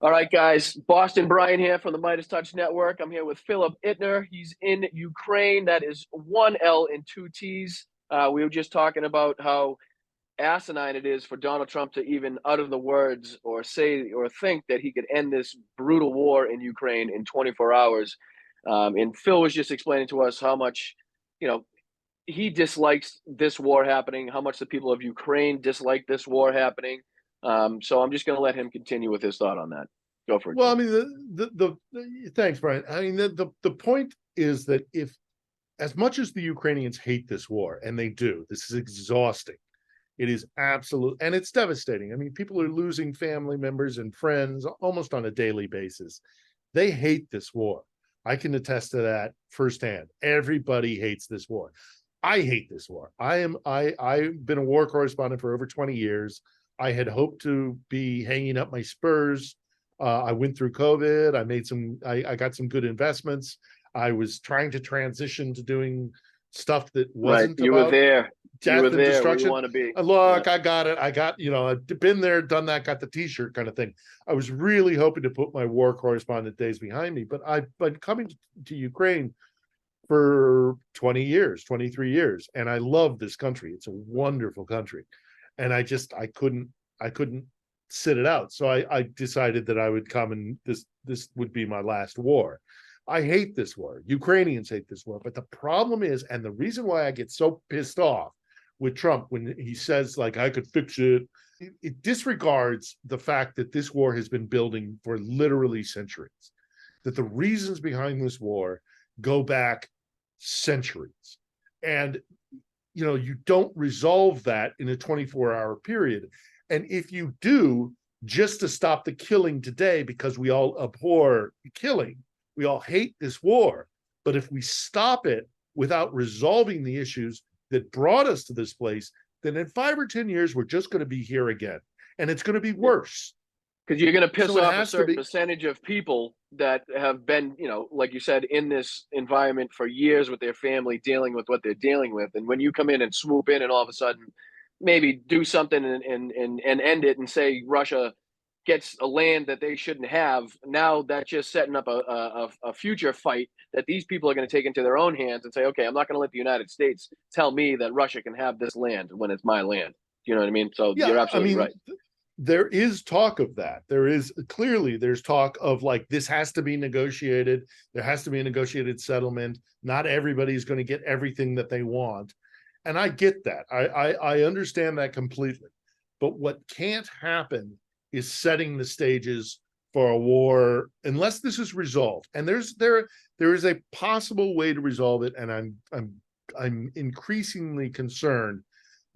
All right, guys. Boston Brian here from the MeidasTouch Network. I'm here with Philip Ittner. He's in Ukraine. That is one L and two T's. We were just talking about how asinine it is for Donald Trump to even utter the words or say or think that he could end this brutal war in Ukraine in 24 hours. And Phil was just explaining to us how much, you know, he dislikes this war happening, how much the people of Ukraine dislike this war happening. So I'm just going to let him continue with his thought on that. Go for it, Well, I Phil. mean, thanks, Brian. I mean, the point is that if, as much as the Ukrainians hate this war, and they do, this is exhausting. It is absolute, and it's devastating. I mean, people are losing family members and friends almost on a daily basis. They hate this war. I can attest to that firsthand. Everybody hates this war. I hate this war. I've been a war correspondent for over 20 years. I had hoped to be hanging up my spurs. I went through COVID. I got some good investments. I was trying to transition to doing stuff that Right. wasn't You were about there. You were death and there where you destruction. want to be. Yeah. Look, I got it. I got, I've been there, done that, got the t-shirt kind of thing. I was really hoping to put my war correspondent days behind me, but I've been coming to Ukraine for 20 years, 23 years, and I love this country. It's a wonderful country. And I couldn't sit it out. So I decided that I would come, and this would be my last war. I hate this war. Ukrainians hate this war. But the problem is, and the reason why I get so pissed off with Trump when he says, like, I could fix it, it disregards the fact that this war has been building for literally centuries, that the reasons behind this war go back centuries. And, you don't resolve that in a 24-hour period. And if you do, just to stop the killing today, because we all abhor killing, we all hate this war. But if we stop it without resolving the issues that brought us to this place, then in 5 or 10 years, we're just going to be here again. And it's going to be worse. Because you're going to piss So it off a has to certain be. percentage of people that have been, like you said, in this environment for years with their family, dealing with what they're dealing with. And when you come in and swoop in and all of a sudden maybe do something and end it and say Russia gets a land that they shouldn't have, now that's just setting up a future fight that these people are going to take into their own hands and say, okay, I'm not going to let the United States tell me that Russia can have this land when it's my land. You know what I mean? So you're Yeah, I absolutely mean, right. there is talk of that. There's talk of, like, this has to be negotiated. There has to be a negotiated settlement. Not everybody's going to get everything that they want. And I get that. I understand that completely. But what can't happen is setting the stages for a war unless this is resolved. And there is a possible way to resolve it. And I'm increasingly concerned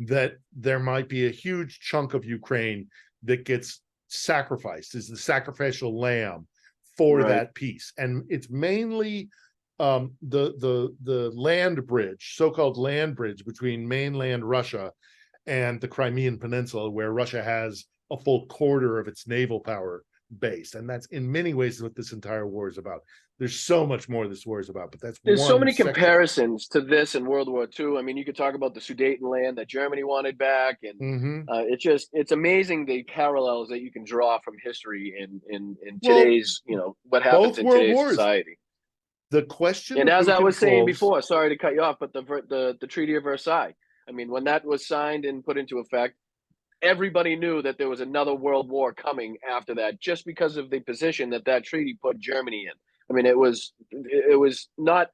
that there might be a huge chunk of Ukraine that gets sacrificed as the sacrificial lamb for Right. that peace. And it's mainly the land bridge, so-called land bridge between mainland Russia and the Crimean Peninsula, where Russia has a full quarter of its naval power based. And that's in many ways what this entire war is about. There's so much more this war is about, but that's There's so one many section. comparisons to this and World War II. I mean, you could talk about the Sudetenland that Germany wanted back, and Mm-hmm. it's amazing the parallels that you can draw from history in Well, today's, what happens both in world today's wars, society. the question And of as who I was saying controls. before, sorry to cut you off, but the Treaty of Versailles. I mean, when that was signed and put into effect, everybody knew that there was another world war coming after that, just because of the position that that treaty put Germany in. I mean, it was not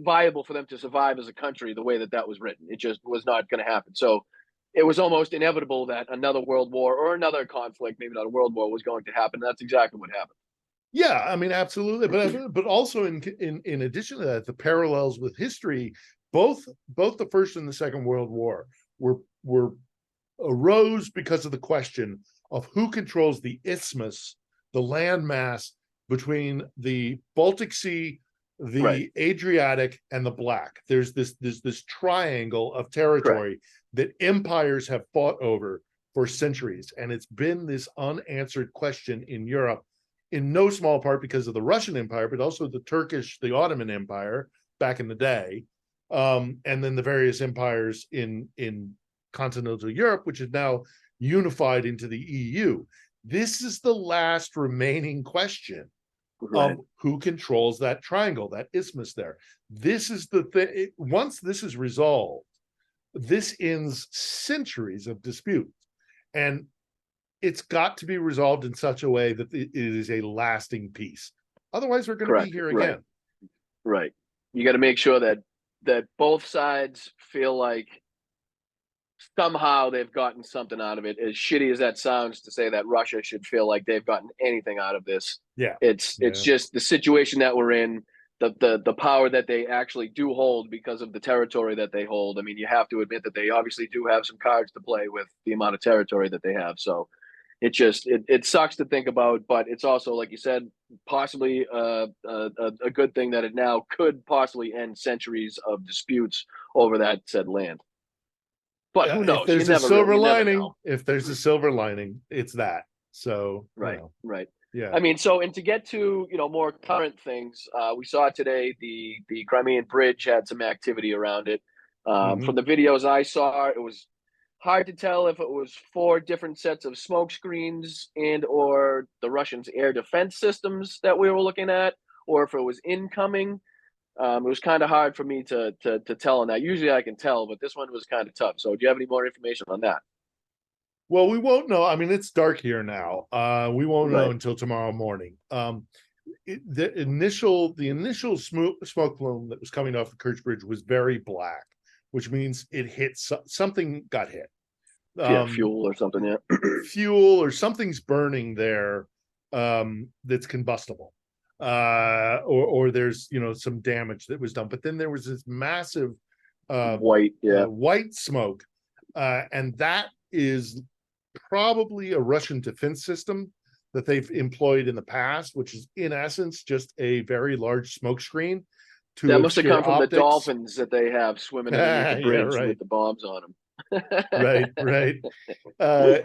viable for them to survive as a country the way that that was written. It just was not going to happen. So it was almost inevitable that another world war or another conflict, maybe not a world war, was going to happen. And that's exactly what happened. Yeah, I mean, absolutely, but also in addition to that, the parallels with history, both the First and the Second World War were arose because of the question of who controls the isthmus, the landmass between the Baltic Sea, Right. the Adriatic, and the Black. There's this triangle of Correct. territory that empires have fought over for centuries, and it's been this unanswered question in Europe, in no small part because of the Russian Empire, but also the Ottoman Empire back in the day, and then the various empires in continental Europe, which is now unified into the EU. This is the last remaining question Right. of who controls that triangle, that isthmus there. This is the thing. Once this is resolved, this ends centuries of dispute. And it's got to be resolved in such a way that it is a lasting peace. Otherwise, we're going to be Correct. here Right. again. Right. You got to make sure that both sides feel like somehow they've gotten something out of it. As shitty as that sounds to say that Russia should feel like they've gotten anything out of this. Yeah. It's just the situation that we're in, the power that they actually do hold because of the territory that they hold. I mean, you have to admit that they obviously do have some cards to play with the amount of territory that they have. So it sucks to think about, but it's also, like you said, possibly a good thing that it now could possibly end centuries of disputes over that said land. But who knows? If there's a silver lining, if there's a silver lining, it's that. So right, right. Yeah. I mean, so, and to get to more current things, we saw today the Crimean Bridge had some activity around it. From the videos I saw, it was hard to tell if it was 4 different sets of smoke screens and or the Russians' air defense systems that we were looking at, or if it was incoming. It was kind of hard for me to tell on that. Usually I can tell, but this one was kind of tough. So do you have any more information on that? Well, we won't know. I mean, it's dark here now. We won't know Right. until tomorrow morning. The initial smoke plume that was coming off the Kerch Bridge was very black, which means it hit something got hit. Yeah, fuel or something. Yeah, fuel or something's burning there that's combustible. Or there's some damage that was done. But then there was this massive white smoke, and that is probably a Russian defense system that they've employed in the past, which is in essence just a very large smoke screen to that must have come from optics. the dolphins that they have swimming underneath the bridge with the bombs on them. Right.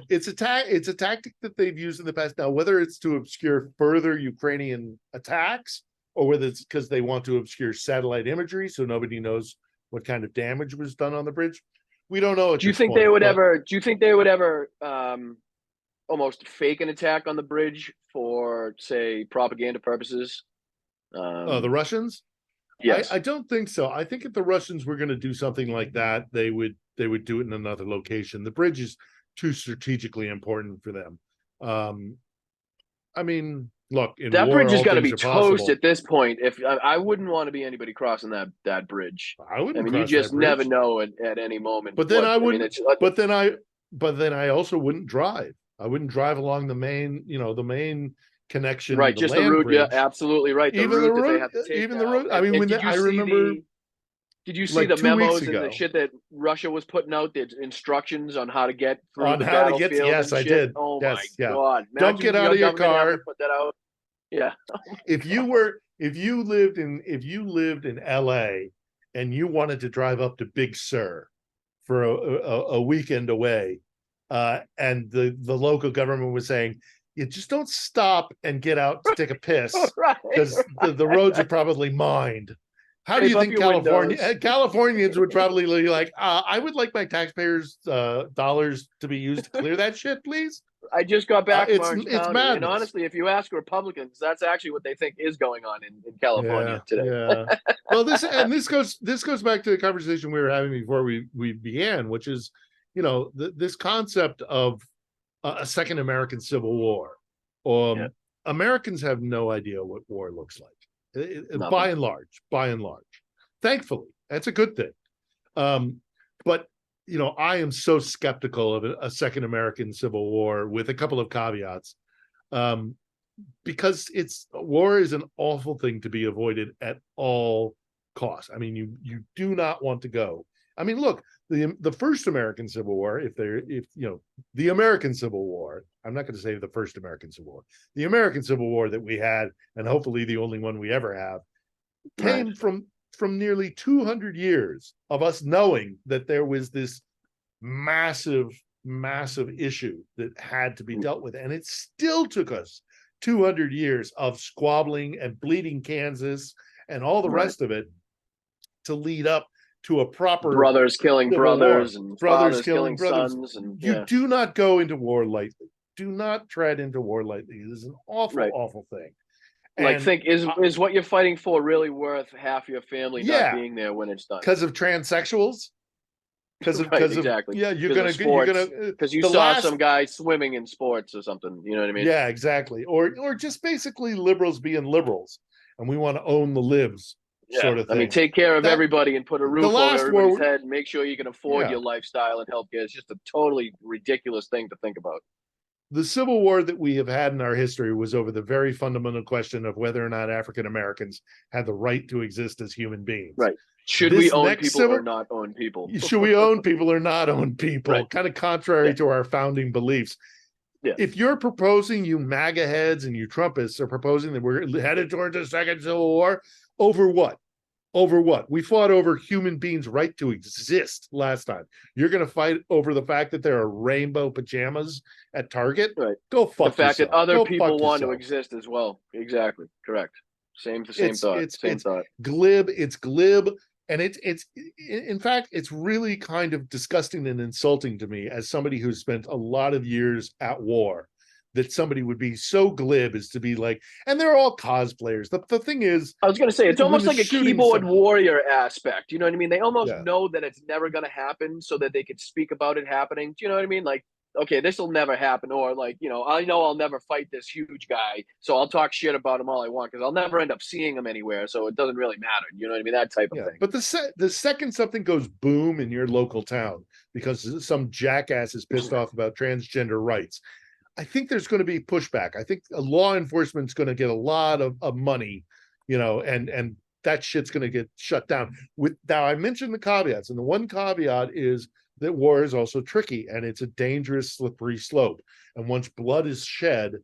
It's a tactic that they've used in the past. Now, whether it's to obscure further Ukrainian attacks or whether it's because they want to obscure satellite imagery so nobody knows what kind of damage was done on the bridge, we don't know. Do you think they would ever almost fake an attack on the bridge for, say, propaganda purposes? The Russians? Yes. I don't think so. I think if the Russians were going to do something like that, they would do it in another location. The bridge is too strategically important for them. I mean, look, that war, bridge is going to be toast possible. at this point. If I wouldn't want to be anybody crossing that bridge. I wouldn't. I mean, you just never know at any moment. But then I wouldn't. But then I also wouldn't drive. I wouldn't drive along the main, the main connection. Right, just the route. Bridge. Yeah, absolutely right. Even the route. Even the route. I mean, I remember. Did you see the memos and the shit that Russia was putting out, the instructions on how to get through the battlefield? Yes, I did. Oh yes, my God! Don't get out of your car. Put that out. Yeah. If you lived in LA and you wanted to drive up to Big Sur for a weekend away, and the local government was saying, you just don't stop and get out to take a piss because the roads are probably mined. How do you think Californians would probably be like, I would like my taxpayers' dollars to be used to clear that shit, please? I just got back from Orange It's County, madness. and honestly, if you ask Republicans, that's actually what they think is going on in California today. Yeah. Well, this goes back to the conversation we were having before we began, which is, this concept of a second American Civil War. Americans have no idea what war looks like. By and large, thankfully, that's a good thing. But I am so skeptical of a second American Civil War, with a couple of caveats, because war is an awful thing to be avoided at all costs. I mean, you do not want to go. I mean, look, the first American Civil War, the American Civil War, I'm not going to say the first American Civil War, the American Civil War that we had, and hopefully the only one we ever have, came from nearly 200 years of us knowing that there was this massive issue that had to be dealt with. And it still took us 200 years of squabbling and bleeding Kansas and all the rest of it to lead up to a proper brothers killing brothers and brothers killing brothers. sons. And you do not go into war lightly. do not tread into war lightly. It is an awful, Right. awful thing. Like, And think, is what you're fighting for really worth half your family not yeah, being there when it's done? because of transsexuals, Right, because of exactly. yeah, Because of you're sports. gonna Because you the saw last some guy swimming in sports or something. You know what I mean? yeah, exactly. Or just basically liberals being liberals, and we want to own the libs Yeah. sort of I mean, thing. take care of That everybody and put a the roof over last everybody's war, head and make sure you can afford yeah, your lifestyle and healthcare. It's just a totally ridiculous thing to think about. the Civil War that we have had in our history was over the very fundamental question of whether or not African Americans had the right to exist as human beings. Right. Should we This own next people or civil, not own people? should we own people or not own Right. people? Kind of contrary Yeah. to our founding beliefs. Yeah. If you're proposing, you MAGA heads and you Trumpists are proposing that we're headed towards a second Civil War, over what? Over what? We fought over human beings' right to exist last time. You're going to fight over the fact that there are rainbow pajamas at Target? Right. Go The fuck fact that yourself. other Go people fuck want to yourself. exist as well. Exactly. Correct. Same thought. Same It's thought. glib. It's glib, and it's in fact it's really kind of disgusting and insulting to me as somebody who's spent a lot of years at war, that somebody would be so glib as to be like, and they're all cosplayers. The thing is, I was going to say, it's when almost the like a shooting keyboard stuff, warrior aspect. You know what I mean? They almost yeah, know that it's never going to happen so that they could speak about it happening. Do you know what I mean? Like, okay, this will never happen. Or, like, I know I'll never fight this huge guy. So I'll talk shit about him all I want because I'll never end up seeing him anywhere. So it doesn't really matter. You know what I mean? That type of yeah. thing. But the second something goes boom in your local town because some jackass is pissed off about transgender rights, I think there's going to be pushback. I think law enforcement's going to get a lot of money, and that shit's going to get shut down. With now, I mentioned the caveats, and the one caveat is that war is also tricky and it's a dangerous, slippery slope. And once blood is shed,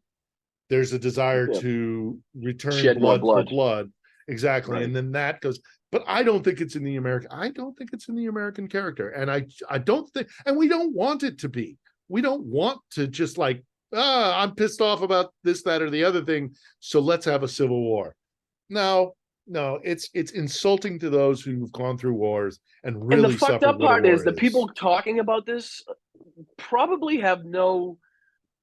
there's a desire Yeah. to return Shed more blood for blood. blood. Exactly. Right. And then that goes, but I don't think it's in the American, I don't think it's in the American character. And I don't think, and we don't want it to be. We don't want to just like, I'm pissed off about this, that, or the other thing, so let's have a civil war. No, it's insulting to those who've gone through wars and And the really fucked suffered up what a part is war the is. people talking about this probably have no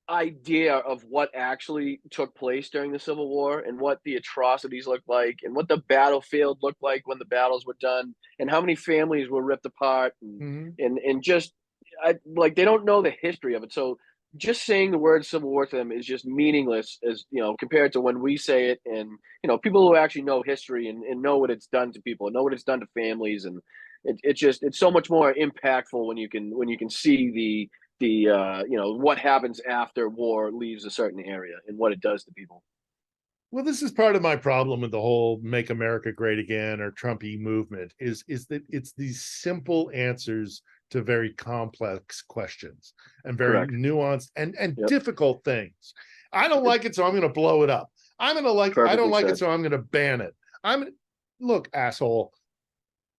idea of what actually took place during the Civil War and what the atrocities looked like and what the battlefield looked like when the battles were done and how many families were ripped apart and Mhm. just like they don't know the history of it. So just saying the word Civil War to them is just meaningless as compared to when we say it, and people who actually know history and know what it's done to people and know what it's done to families, and it's so much more impactful when you can see the what happens after war leaves a certain area and what it does to people. Well, this is part of my problem with the whole "Make America Great Again" or Trumpy movement is that it's these simple answers to very complex questions and very Correct. nuanced and Yep. difficult things. I don't like it, so I'm going to blow it up. I don't Perfectly like it, said. so I'm going to ban it. Look, asshole.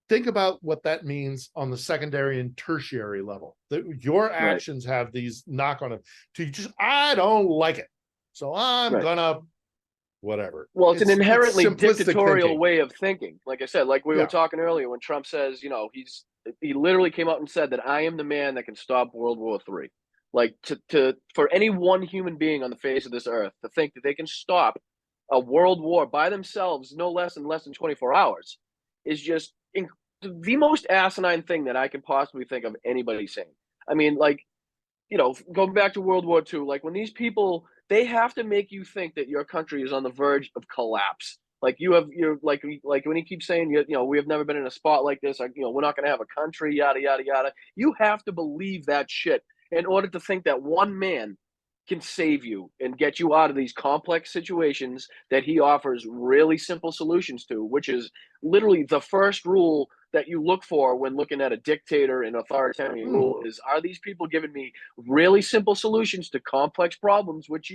Think about what that means on the secondary and tertiary level. That your Right. actions have these knock on it. To just, I don't like it, so I'm Right. gonna whatever. Well, it's an It's inherently simplistic dictatorial thinking. way of thinking. Like I said, like we were Yeah. talking earlier, when Trump says, he literally came out and said that I am the man that can stop World War III. Like to for any one human being on the face of this earth to think that they can stop a world war by themselves, no less than 24 hours, is just the most asinine thing that I can possibly think of anybody saying. I mean, like, going back to World War II, like when these people, they have to make you think that your country is on the verge of collapse. Like you're like when he keeps saying, we have never been in a spot like this. Like, we're not going to have a country, yada yada yada. You have to believe that shit in order to think that one man can save you and get you out of these complex situations that he offers really simple solutions to, which is literally the first rule that you look for when looking at a dictator and authoritarian rule is, are these people giving me really simple solutions to complex problems which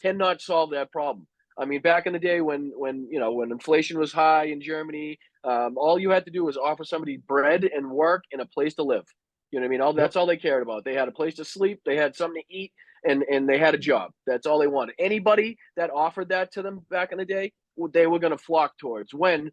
cannot solve that problem. I mean, back in the day when inflation was high in Germany, all you had to do was offer somebody bread and work and a place to live. You know what I mean? Yep. That's all they cared about. They had a place to sleep, they had something to eat, and they had a job. That's all they wanted. Anybody that offered that to them back in the day, they were going to flock towards. When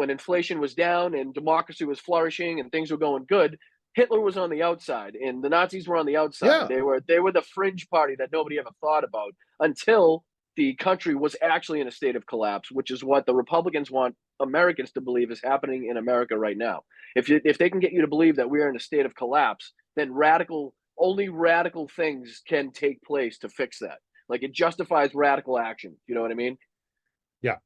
inflation was down and democracy was flourishing and things were going good, Hitler was on the outside and the Nazis were on the outside. Yeah, They were the fringe party that nobody ever thought about until the country was actually in a state of collapse, which is what the Republicans want Americans to believe is happening in America right now. If they can get you to believe that we are in a state of collapse, then only radical things can take place to fix that. Like it justifies radical action. You know what I mean? yeah.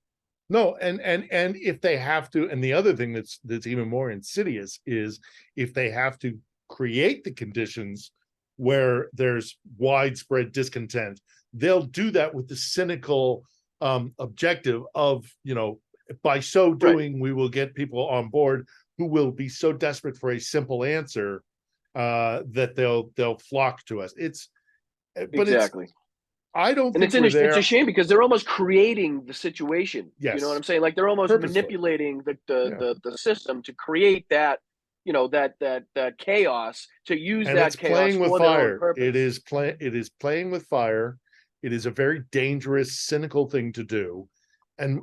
No, and if they have to, and the other thing that's even more insidious is if they have to create the conditions where there's widespread discontent, they'll do that with the cynical objective of, by so Right. doing, we will get people on board who will be so desperate for a simple answer that they'll flock to us. But Exactly. I don't And think we're it's there. a shame because they're almost creating the situation. You know what Yes, I'm saying? Like they're almost purposefully. manipulating Yeah. the system to create that, that chaos, to use And it's that chaos playing with for their own fire. purpose. It is playing with fire. It is a very dangerous, cynical thing to do. And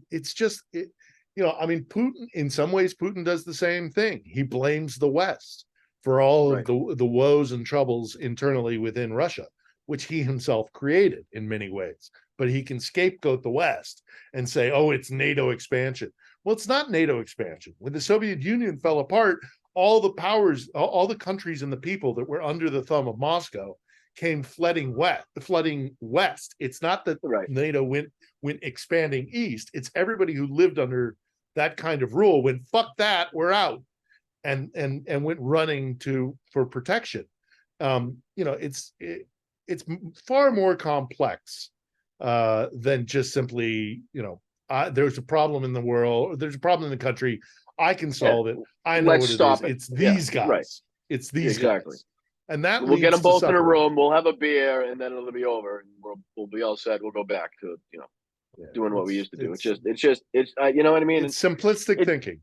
it's just I mean, Putin, in some ways, Putin does the same thing. He blames the West for all of Right. the woes and troubles internally within Russia, which he himself created in many ways. But he can scapegoat the West and say, oh, it's NATO expansion. Well, it's not NATO expansion. When the Soviet Union fell apart, all the powers, all the countries and the people that were under the thumb of Moscow came flooding west. It's not that Right. NATO went expanding east. It's everybody who lived under that kind of rule went, fuck that, we're out, and went running for protection. It's far more complex than just simply, there's a problem in the world, there's a problem in the country, I can Yeah. solve it, I know Let's what it is. stop it. It's Yeah. these Right. guys. It's these Exactly. guys. And that We'll get leads them to both in a suffering. room. We'll have a beer, and then it'll be over, and we'll be all set. We'll go back to Yeah, doing what we used to do. it's It's you know what I mean. it's simplistic It thinking.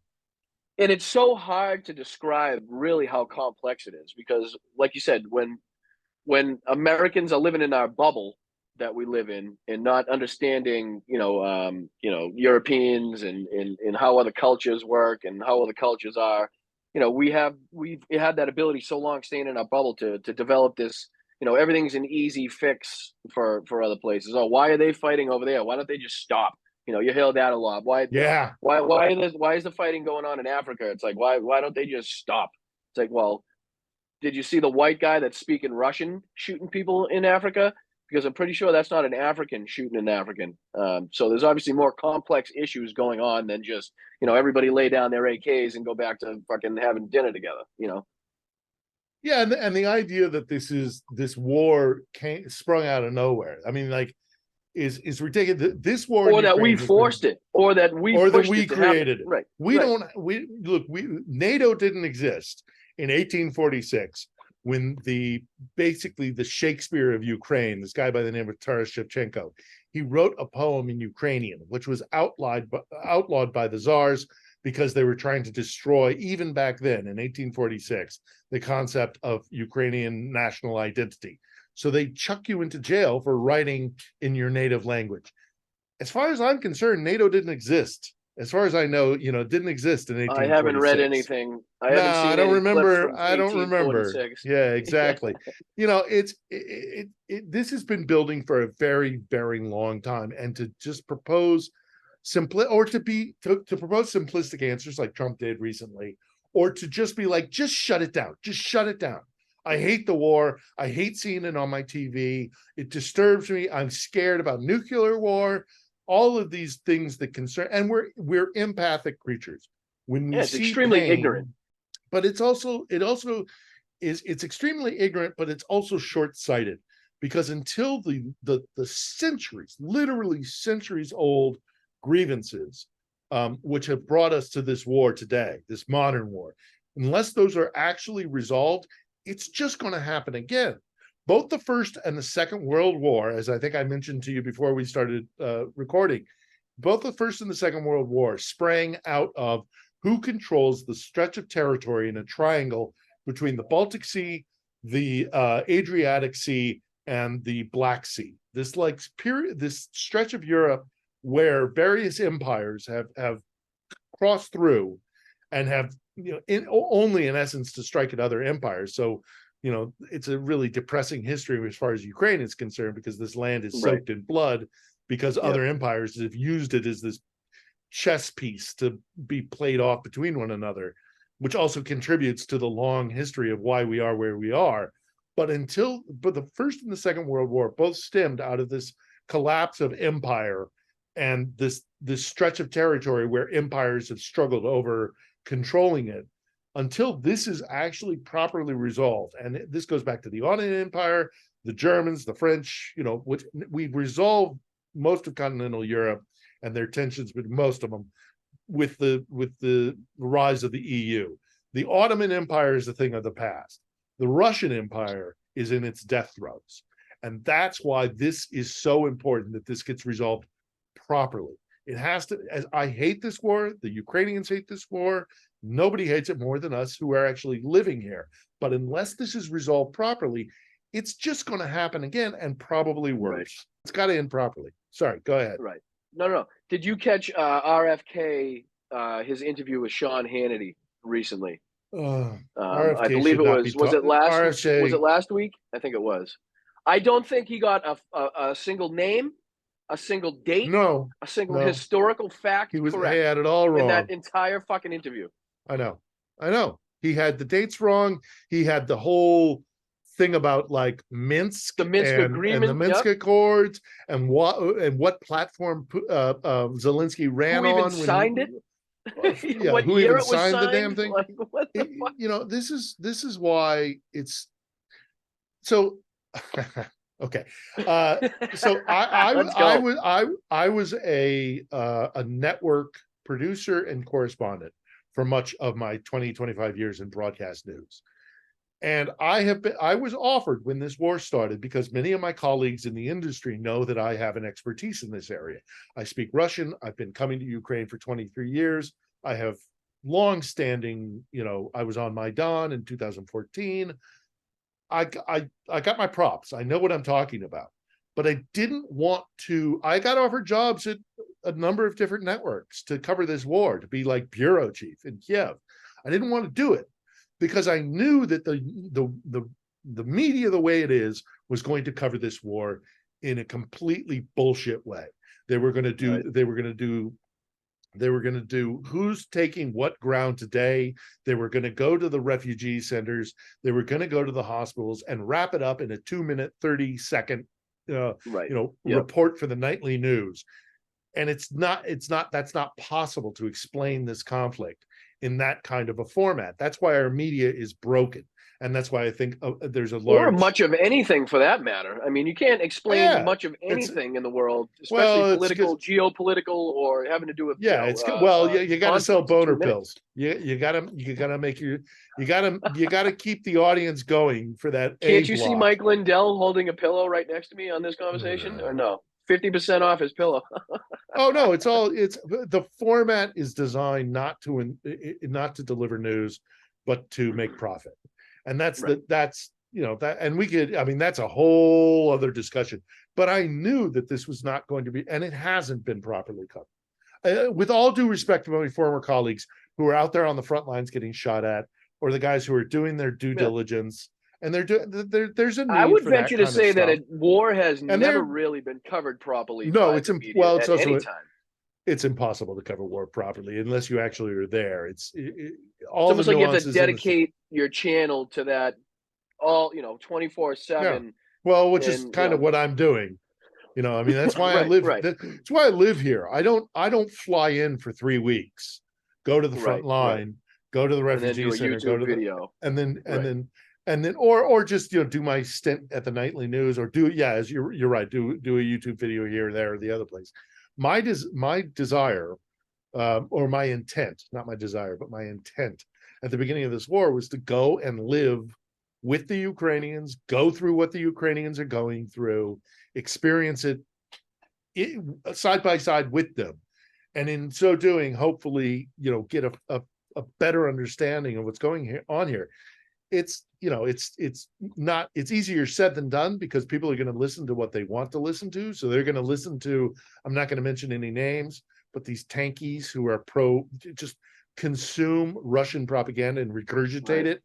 and it's so hard to describe really how complex it is because, like you said, when Americans are living in our bubble that we live in and not understanding, Europeans and how other cultures work and how other cultures are, we've had that ability so long staying in our bubble to develop this. Everything's an easy fix for other places. Oh, why are they fighting over there? Why don't they just stop? You hear that a lot. Why, Yeah. why is the fighting going on in Africa? It's like why don't they just stop? It's like, well, did you see the white guy that's speaking Russian shooting people in Africa? Because I'm pretty sure that's not an African shooting an African. So there's obviously more complex issues going on than just everybody lay down their AKs and go back to fucking having dinner together. Yeah, and the idea that this war sprung out of nowhere. I mean, like, is ridiculous. This war in Or that we Ukraine has been, forced it, or that we or that pushed we it to happen. created it. Right. We Right. don't. We look. We NATO didn't exist in 1846 when basically the Shakespeare of Ukraine, this guy by the name of Taras Shevchenko, he wrote a poem in Ukrainian, which was outlawed by the czars because they were trying to destroy, even back then in 1846, the concept of Ukrainian national identity. So they chuck you into jail for writing in your native language. As far as I'm concerned, NATO didn't exist. As far as I know, it didn't exist in I haven't read 1846. anything. I No, haven't I seen don't any clips remember. from I don't remember. 1846. Yeah, exactly. This has been building for a very, very long time, and to just propose to propose simplistic answers like Trump did recently, or to just be like, just shut it down. Just shut it down. I hate the war. I hate seeing it on my TV. It disturbs me. I'm scared about nuclear war. All of these things that concern, and we're empathic creatures. When we Yeah, it's see extremely ignorant. pain, but it's extremely ignorant, but it's also short-sighted, because until the centuries, literally centuries old grievances, which have brought us to this war today, this modern war, unless those are actually resolved, it's just going to happen again. Both the First and the Second World War, as I think I mentioned to you before we started recording, both the First and the Second World War sprang out of who controls the stretch of territory in a triangle between the Baltic Sea, the Adriatic Sea, and the Black Sea. This this stretch of Europe where various empires have crossed through, and have, only in essence to strike at other empires. So, it's a really depressing history as far as Ukraine is concerned, because this land is Right. soaked in blood, because Yep. other empires have used it as this chess piece to be played off between one another, which also contributes to the long history of why we are where we are. But the First and the Second World War both stemmed out of this collapse of empire, and this stretch of territory where empires have struggled over controlling it, until this is actually properly resolved. And this goes back to the Ottoman Empire, the Germans, the French, which we've resolved most of continental Europe and their tensions with most of them with the rise of the EU. The Ottoman Empire is a thing of the past. The Russian Empire is in its death throes. And that's why this is so important, that this gets resolved properly. It has to, as I hate this war, the Ukrainians hate this war. Nobody hates it more than us who are actually living here. But unless this is resolved properly, it's just going to happen again, and probably worse. Right. It's got to end properly. Sorry, go ahead. Right. No. Did you catch RFK, his interview with Sean Hannity recently? RFK I believe should it not was. be Was it last? RFK, Was it last week? I think it was. I don't think he got a single name, a single date, no, a single no. historical fact. He correct had it all wrong in that entire fucking interview. I know. He had the dates wrong. He had the whole thing about like Minsk, The Minsk agreement, and the Minsk Accords, and what platform Zelensky ran Who even on. signed it? Yeah, What who year even it was signed the signed? damn thing? Like, what the fuck? This is why it's so. Okay, so I was a network producer and correspondent for much of my 25 years in broadcast news. And I was offered when this war started, because many of my colleagues in the industry know that I have an expertise in this area. I speak Russian. I've been coming to Ukraine for 23 years. I have long-standing, I was on Maidan in 2014. I got my props. I know what I'm talking about. But I didn't want to. I got offered jobs at a number of different networks to cover this war, to be like bureau chief in Kiev. I didn't want to do it because I knew that the media, the way it is, was going to cover this war in a completely bullshit way. They were going to do. Right. They were going to do who's taking what ground today. They were going to go to the refugee centers. They were going to go to the hospitals and wrap it up in a 2-minute, 30-second report for the nightly news. And that's not possible to explain this conflict in that kind of a format. That's why our media is broken. And that's why I think there's a large... Or much of anything for that matter. I mean, you can't explain much of anything in the world, especially political, geopolitical, or having to do with... you got to sell boner pills. You got to keep the audience going for that. Can't you see Mike Lindell holding a pillow right next to me on this conversation? Or no? 50% off his pillow. Oh no, it's the format is designed not to deliver news, but to make profit. And that's and we could, that's a whole other discussion. But I knew that this was not going to be, and it hasn't been properly covered. With all due respect to my former colleagues who are out there on the front lines getting shot at, or the guys who are doing their due diligence, and there's a need. I would venture to say that a war has never really been covered properly. No, it's also any time. It's impossible to cover war properly unless you actually are there. It's almost like you have to dedicate your channel to that 24/7. Yeah. Well, which is kind of what I'm doing. That's why I live. Right. That's why I live here. I don't fly in for 3 weeks, go to the front line, go to the refugee center, go to video, and then or just do my stint at the nightly news, or as you're right, do a YouTube video here, there, or the other place. My desire, or my intent, not my desire, but my intent at the beginning of this war was to go and live with the Ukrainians, go through what the Ukrainians are going through, experience it side by side with them, and in so doing, hopefully, get a better understanding of what's going on here. It's easier said than done, because people are going to listen to what they want to listen to. So they're going to listen to, I'm not going to mention any names, but these tankies who are consume Russian propaganda and regurgitate Right. it,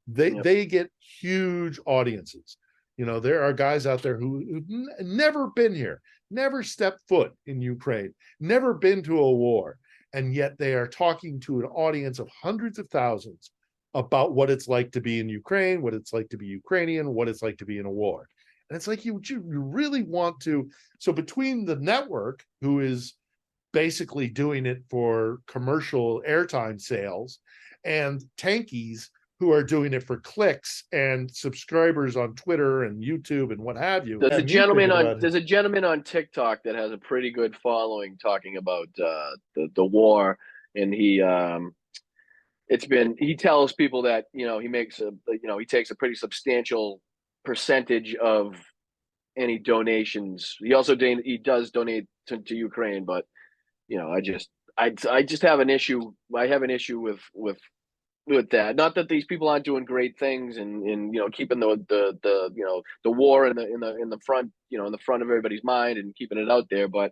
they Yep. they get huge audiences. There are guys out there who've never been here, never stepped foot in Ukraine, never been to a war, and yet they are talking to an audience of hundreds of thousands about what it's like to be in Ukraine, what it's like to be Ukrainian, what it's like to be in a war. And it's like you really want to. So between the network, who is basically doing it for commercial airtime sales, and tankies, who are doing it for clicks and subscribers on Twitter and YouTube and what have you. There's a gentleman on TikTok that has a pretty good following talking about the war, and he tells people that he takes a pretty substantial percentage of any donations. He also does donate to Ukraine, but I just have an issue. I have an issue with that. Not that these people aren't doing great things and keeping the war in the front, in the front of everybody's mind and keeping it out there, but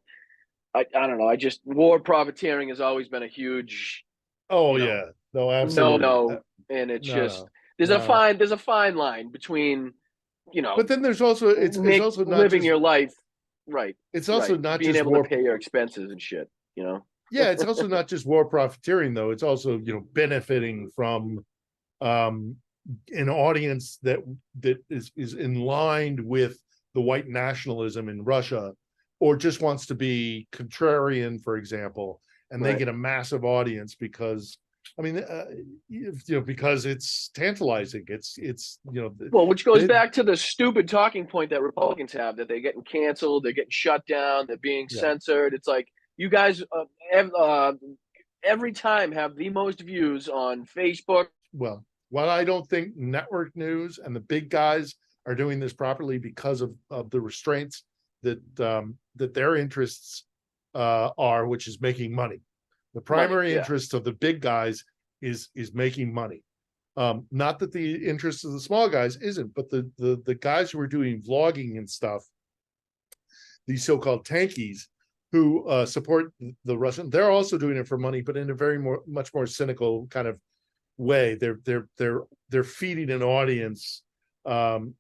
I don't know. War profiteering has always been a huge yeah, no, absolutely, no, and it's no, there's no. a fine line between But then there's also it's also not living just your life right. it's also Right. not Being just able war. to pay your expenses and shit. Yeah, it's also not just war profiteering, though. It's also benefiting from an audience that is in line with the white nationalism in Russia, or just wants to be contrarian, for example, and they Right. get a massive audience because because it's tantalizing. It's Well, which goes back to the stupid talking point that Republicans have, that they're getting canceled, they're getting shut down, they're being yeah. censored. It's like, you guys every time have the most views on Facebook. Well, while I don't think network news and the big guys are doing this properly because of the restraints that their interests are, which is making money. The primary interest of the big guys is making money. Not that the interest of the small guys isn't, but the guys who are doing vlogging and stuff, these so-called tankies, who support the Russian, they're also doing it for money, but in a much more cynical kind of way. They're feeding an audience and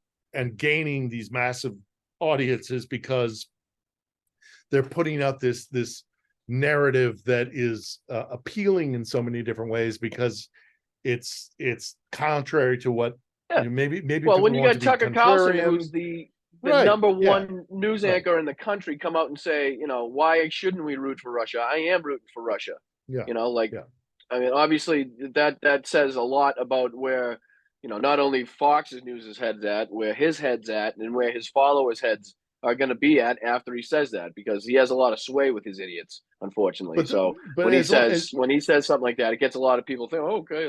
gaining these massive audiences because they're putting out this narrative that is appealing in so many different ways, because it's contrary to what maybe well, when you got Tucker Carlson, who's the number one news anchor in the country, come out and say, why shouldn't we root for Russia? I am rooting for Russia. I mean, obviously that says a lot about where, not only Fox's News' head's at, where his head's at, and where his followers' heads are going to be at after he says that, because he has a lot of sway with his idiots, unfortunately. But when he says something like that, it gets a lot of people think, oh, okay,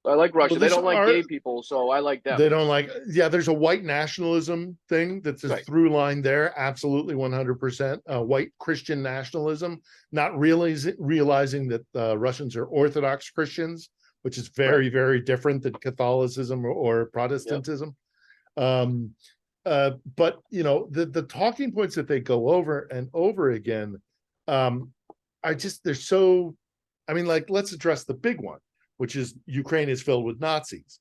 I like Russia. They don't like gay people, so I like them. They don't like, there's a white nationalism thing that's a through line there. Absolutely, 100%. White Christian nationalism, not realizing that Russians are Orthodox Christians, which is very, very different than Catholicism or Protestantism. But the talking points that they go over and over again, they're so, let's address the big one, which is Ukraine is filled with Nazis.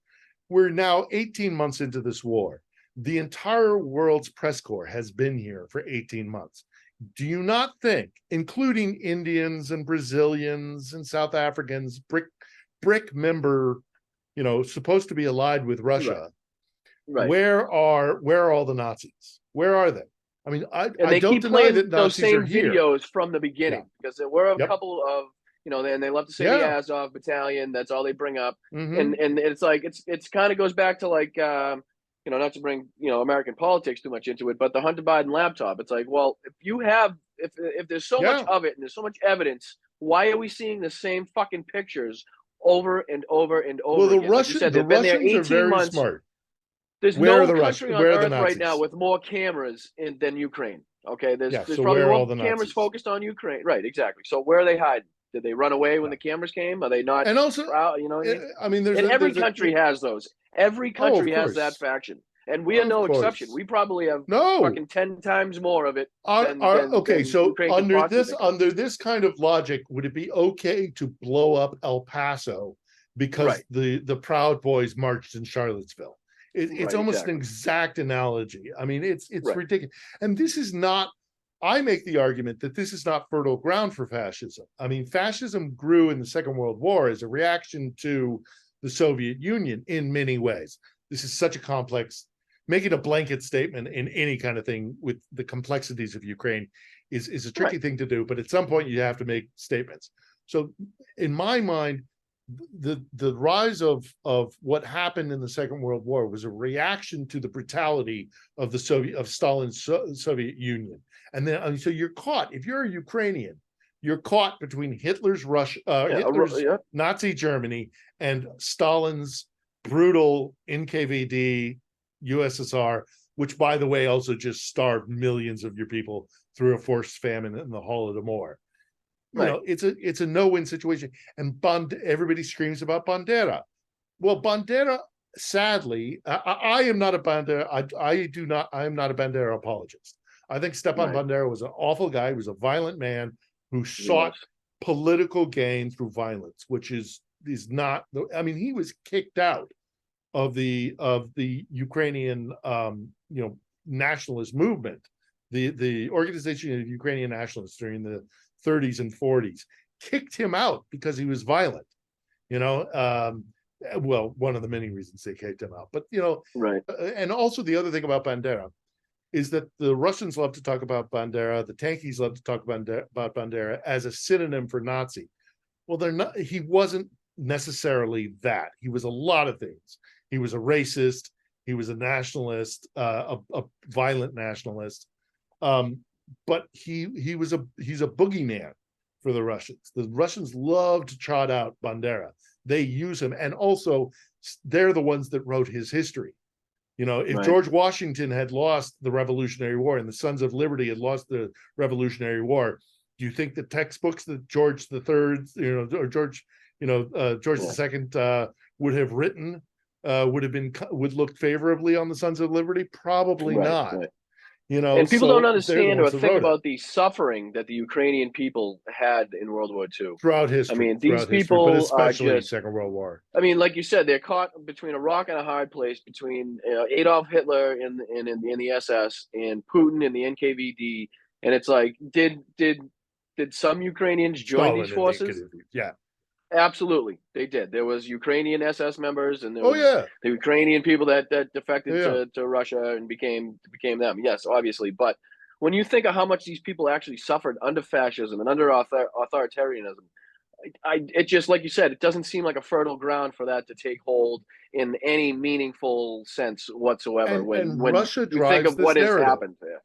We're now 18 months into this war. The entire world's press corps has been here for 18 months. Do you not think, including Indians and Brazilians and South Africans, BRIC member, supposed to be allied with Russia, where are all the Nazis? Where are they? I mean, I don't deny that Nazis are here. Videos from the beginning, because there were a couple of, and they love to say the Azov battalion. That's all they bring up. And it's like, it's kind of goes back to like, not to bring, American politics too much into it, but the Hunter Biden laptop. It's like, well, if there's so much of it and there's so much evidence, why are we seeing the same fucking pictures over and over and over again? Well, like you said, they've been there 18 months. Smart. There's no country on earth right now with more cameras than Ukraine. Okay, there's probably more cameras focused on Ukraine. Right, exactly. So where are they hiding? Did they run away when the cameras came? Are they not? And also, proud, every country has those. Every country has that faction. And we are Of no exception. course. We probably have No. fucking 10 times more of it Okay, than so Ukraine could possibly think of. under this kind of logic, would it be okay to blow up El Paso because Right. the Proud Boys marched in Charlottesville? It's Right, almost an exactly. exact analogy. I mean, it's Right. ridiculous. And this is not. I make the argument that this is not fertile ground for fascism. I mean, fascism grew in the Second World War as a reaction to the Soviet Union in many ways. This is such a complex. Making a blanket statement in any kind of thing with the complexities of Ukraine is a tricky Right. thing to do, but at some point you have to make statements. So in my mind, the rise of what happened in the Second World War was a reaction to the brutality of Stalin's Soviet Union. And then so you're caught, if you're a Ukrainian, you're caught between Hitler's Hitler's Nazi Germany and Stalin's brutal NKVD USSR, which, by the way, also just starved millions of your people through a forced famine in the Holodomor. You know, it's a no-win situation, and everybody screams about Bandera. Well, Bandera, sadly, I am not a Bandera. I am not a Bandera apologist. I think Stepan Bandera was an awful guy. He was a violent man who sought political gain through violence, which is not. I mean, he was kicked out of the Ukrainian nationalist movement, the Organization of Ukrainian Nationalists during the 30s and 40s, kicked him out because he was violent. Well, one of the many reasons they kicked him out. But and also the other thing about Bandera is that the Russians love to talk about Bandera, the tankies love to talk about Bandera as a synonym for Nazi. Well, they're not. He wasn't necessarily that. He was a lot of things. He was a racist. He was a nationalist, a violent nationalist. But he's a boogeyman for the Russians. The Russians love to trot out Bandera. They use him, and also they're the ones that wrote his history. If George Washington had lost the Revolutionary War and the Sons of Liberty had lost the Revolutionary War, do you think the textbooks that George III, or George II would have written would look favorably on the Sons of Liberty? Probably not. Right. And people don't understand or think about the suffering that the Ukrainian people had in World War II. Throughout history. I mean, these people but especially are just, Second World War. I mean, like you said, they're caught between a rock and a hard place between Adolf Hitler in the SS and Putin in the NKVD. And it's like, did some Ukrainians join these forces? Yeah. Absolutely, they did. There was Ukrainian SS members, and there was the Ukrainian people that defected to Russia and became them. Yes, obviously. But when you think of how much these people actually suffered under fascism and under authoritarianism, it just, like you said, it doesn't seem like a fertile ground for that to take hold in any meaningful sense whatsoever. When Russia you think of what has happened there.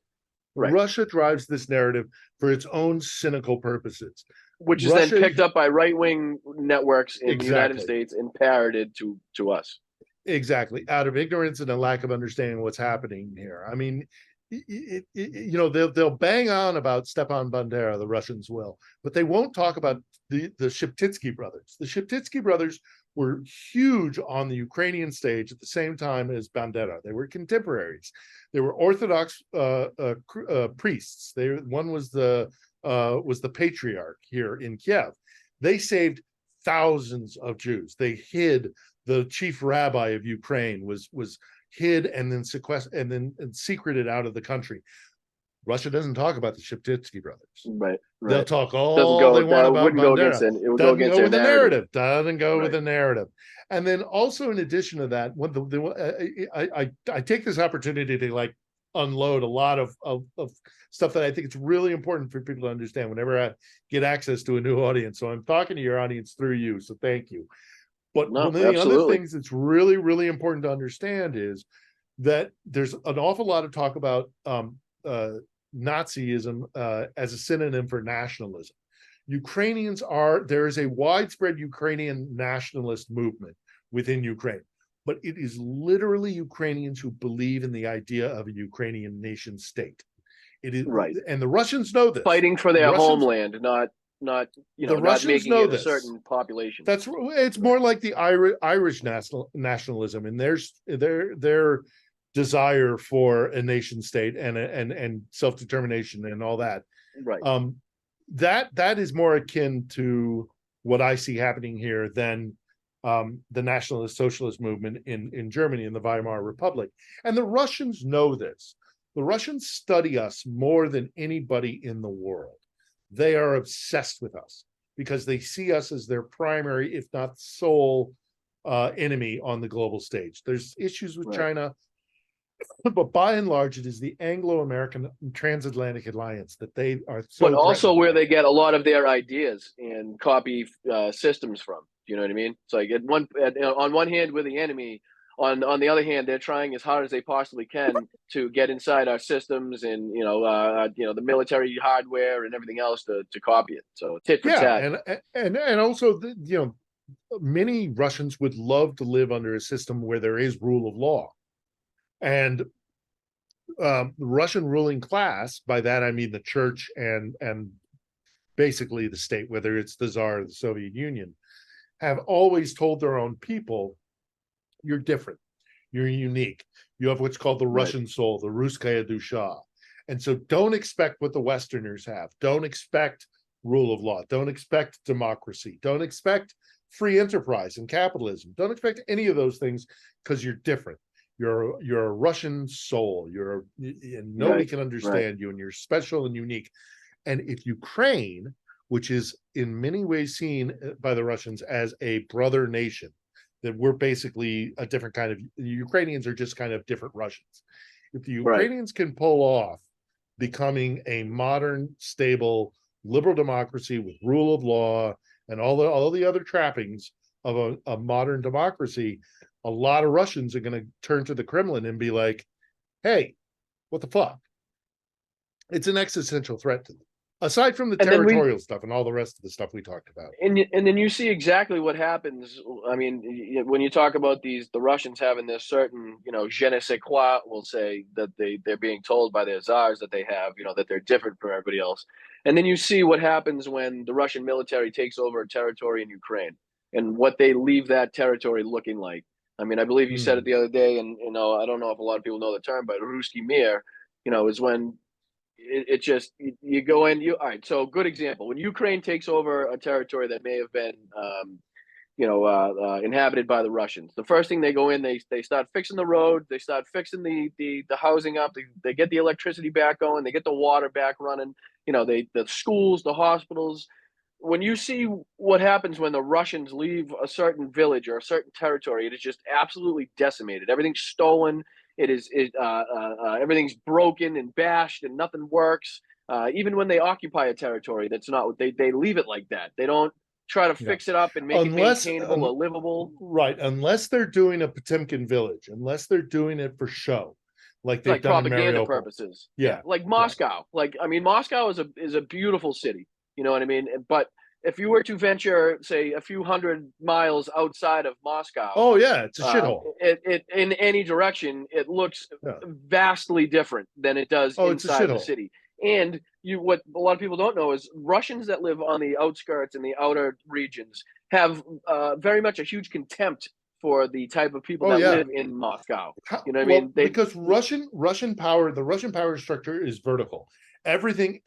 Right. Russia drives this narrative for its own cynical purposes, which is then picked up by right-wing networks in the United States and parroted to us. Exactly, out of ignorance and a lack of understanding what's happening here. I mean, they'll bang on about Stepan Bandera, the Russians will, but they won't talk about the Sheptytsky brothers. The Sheptytsky brothers were huge on the Ukrainian stage at the same time as Bandera. They were contemporaries. They were Orthodox priests. One was the patriarch here in Kiev. They saved thousands of Jews. They hid. The chief rabbi of Ukraine was hid and then sequestered and then secreted out of the country. Russia doesn't talk about the Sheptytsky brothers. Right. They'll talk all they want about Bandera. It doesn't go with the narrative. Doesn't go with the narrative. And then also, in addition to that, I take this opportunity to unload a lot of stuff that I think it's really important for people to understand whenever I get access to a new audience. So I'm talking to your audience through you. So thank you. But one of the other things that's really, really important to understand is that there's an awful lot of talk about Nazism as a synonym for nationalism. There is a widespread Ukrainian nationalist movement within Ukraine, but it is literally Ukrainians who believe in the idea of a Ukrainian nation state. It is and the Russians know this. Fighting for their homeland, not not making it a certain population. It's more like the Irish nationalism, and their desire for a nation state and self-determination and all that. Right. That is more akin to what I see happening here than the nationalist socialist movement in Germany, in the Weimar Republic. And the Russians know this. The Russians study us more than anybody in the world. They are obsessed with us because they see us as their primary, if not sole, enemy on the global stage. There's issues with China, but by and large, it is the Anglo-American transatlantic alliance that they are so. But also where they get a lot of their ideas and copy systems from. Do you know what I mean? It's like on one hand, we're the enemy. On the other hand, they're trying as hard as they possibly can to get inside our systems and the military hardware and everything else to copy it. So tit for tat. And also many Russians would love to live under a system where there is rule of law. And the Russian ruling class, by that I mean the church and basically the state, whether it's the Tsar or the Soviet Union, have always told their own people, you're different, you're unique, you have what's called the Russian soul, the Russkaya dusha. And so don't expect what the Westerners have. Don't expect rule of law. Don't expect democracy. Don't expect free enterprise and capitalism. Don't expect any of those things because you're different. You're a Russian soul. And nobody can understand you, and you're special and unique. And if Ukraine, which is in many ways seen by the Russians as a brother nation, that we're basically a different kind of, the Ukrainians are just kind of different Russians. If the Ukrainians can pull off becoming a modern, stable, liberal democracy with rule of law and all the other trappings of a modern democracy, a lot of Russians are going to turn to the Kremlin and be like, hey, what the fuck? It's an existential threat to them. Aside from the territorial stuff and all the rest of the stuff we talked about. And then you see exactly what happens. I mean, when you talk about the Russians having this certain, je ne sais quoi, we'll say, that they're being told by their czars that they have, that they're different from everybody else. And then you see what happens when the Russian military takes over a territory in Ukraine and what they leave that territory looking like. I mean, I believe you said it the other day, and, I don't know if a lot of people know the term, but Ruski Mir, is when it just, you go in, all right. So good example, when Ukraine takes over a territory that may have been, inhabited by the Russians, the first thing they go in, they start fixing the road, they start fixing the housing up, they get the electricity back going, they get the water back running, the schools, the hospitals. When you see what happens when the Russians leave a certain village or a certain territory, it is just absolutely decimated. Everything's stolen. Everything's broken and bashed and nothing works. Even when they occupy a territory, that's not, they leave it like that. They don't try to fix it up and make it maintainable or livable. Right. Unless they're doing a Potemkin village, unless they're doing it for show, like they've done propaganda in purposes. Yeah. Like Moscow. Like, I mean, Moscow is a beautiful city. You know what I mean? But if you were to venture, say, a few hundred miles outside of Moscow, oh yeah, it's a shithole. It in any direction, it looks vastly different than it does inside the city. And what a lot of people don't know is Russians that live on the outskirts and the outer regions have very much a huge contempt for the type of people that live in Moscow. You know what I mean? Because Russian power, the Russian power structure is vertical. Everything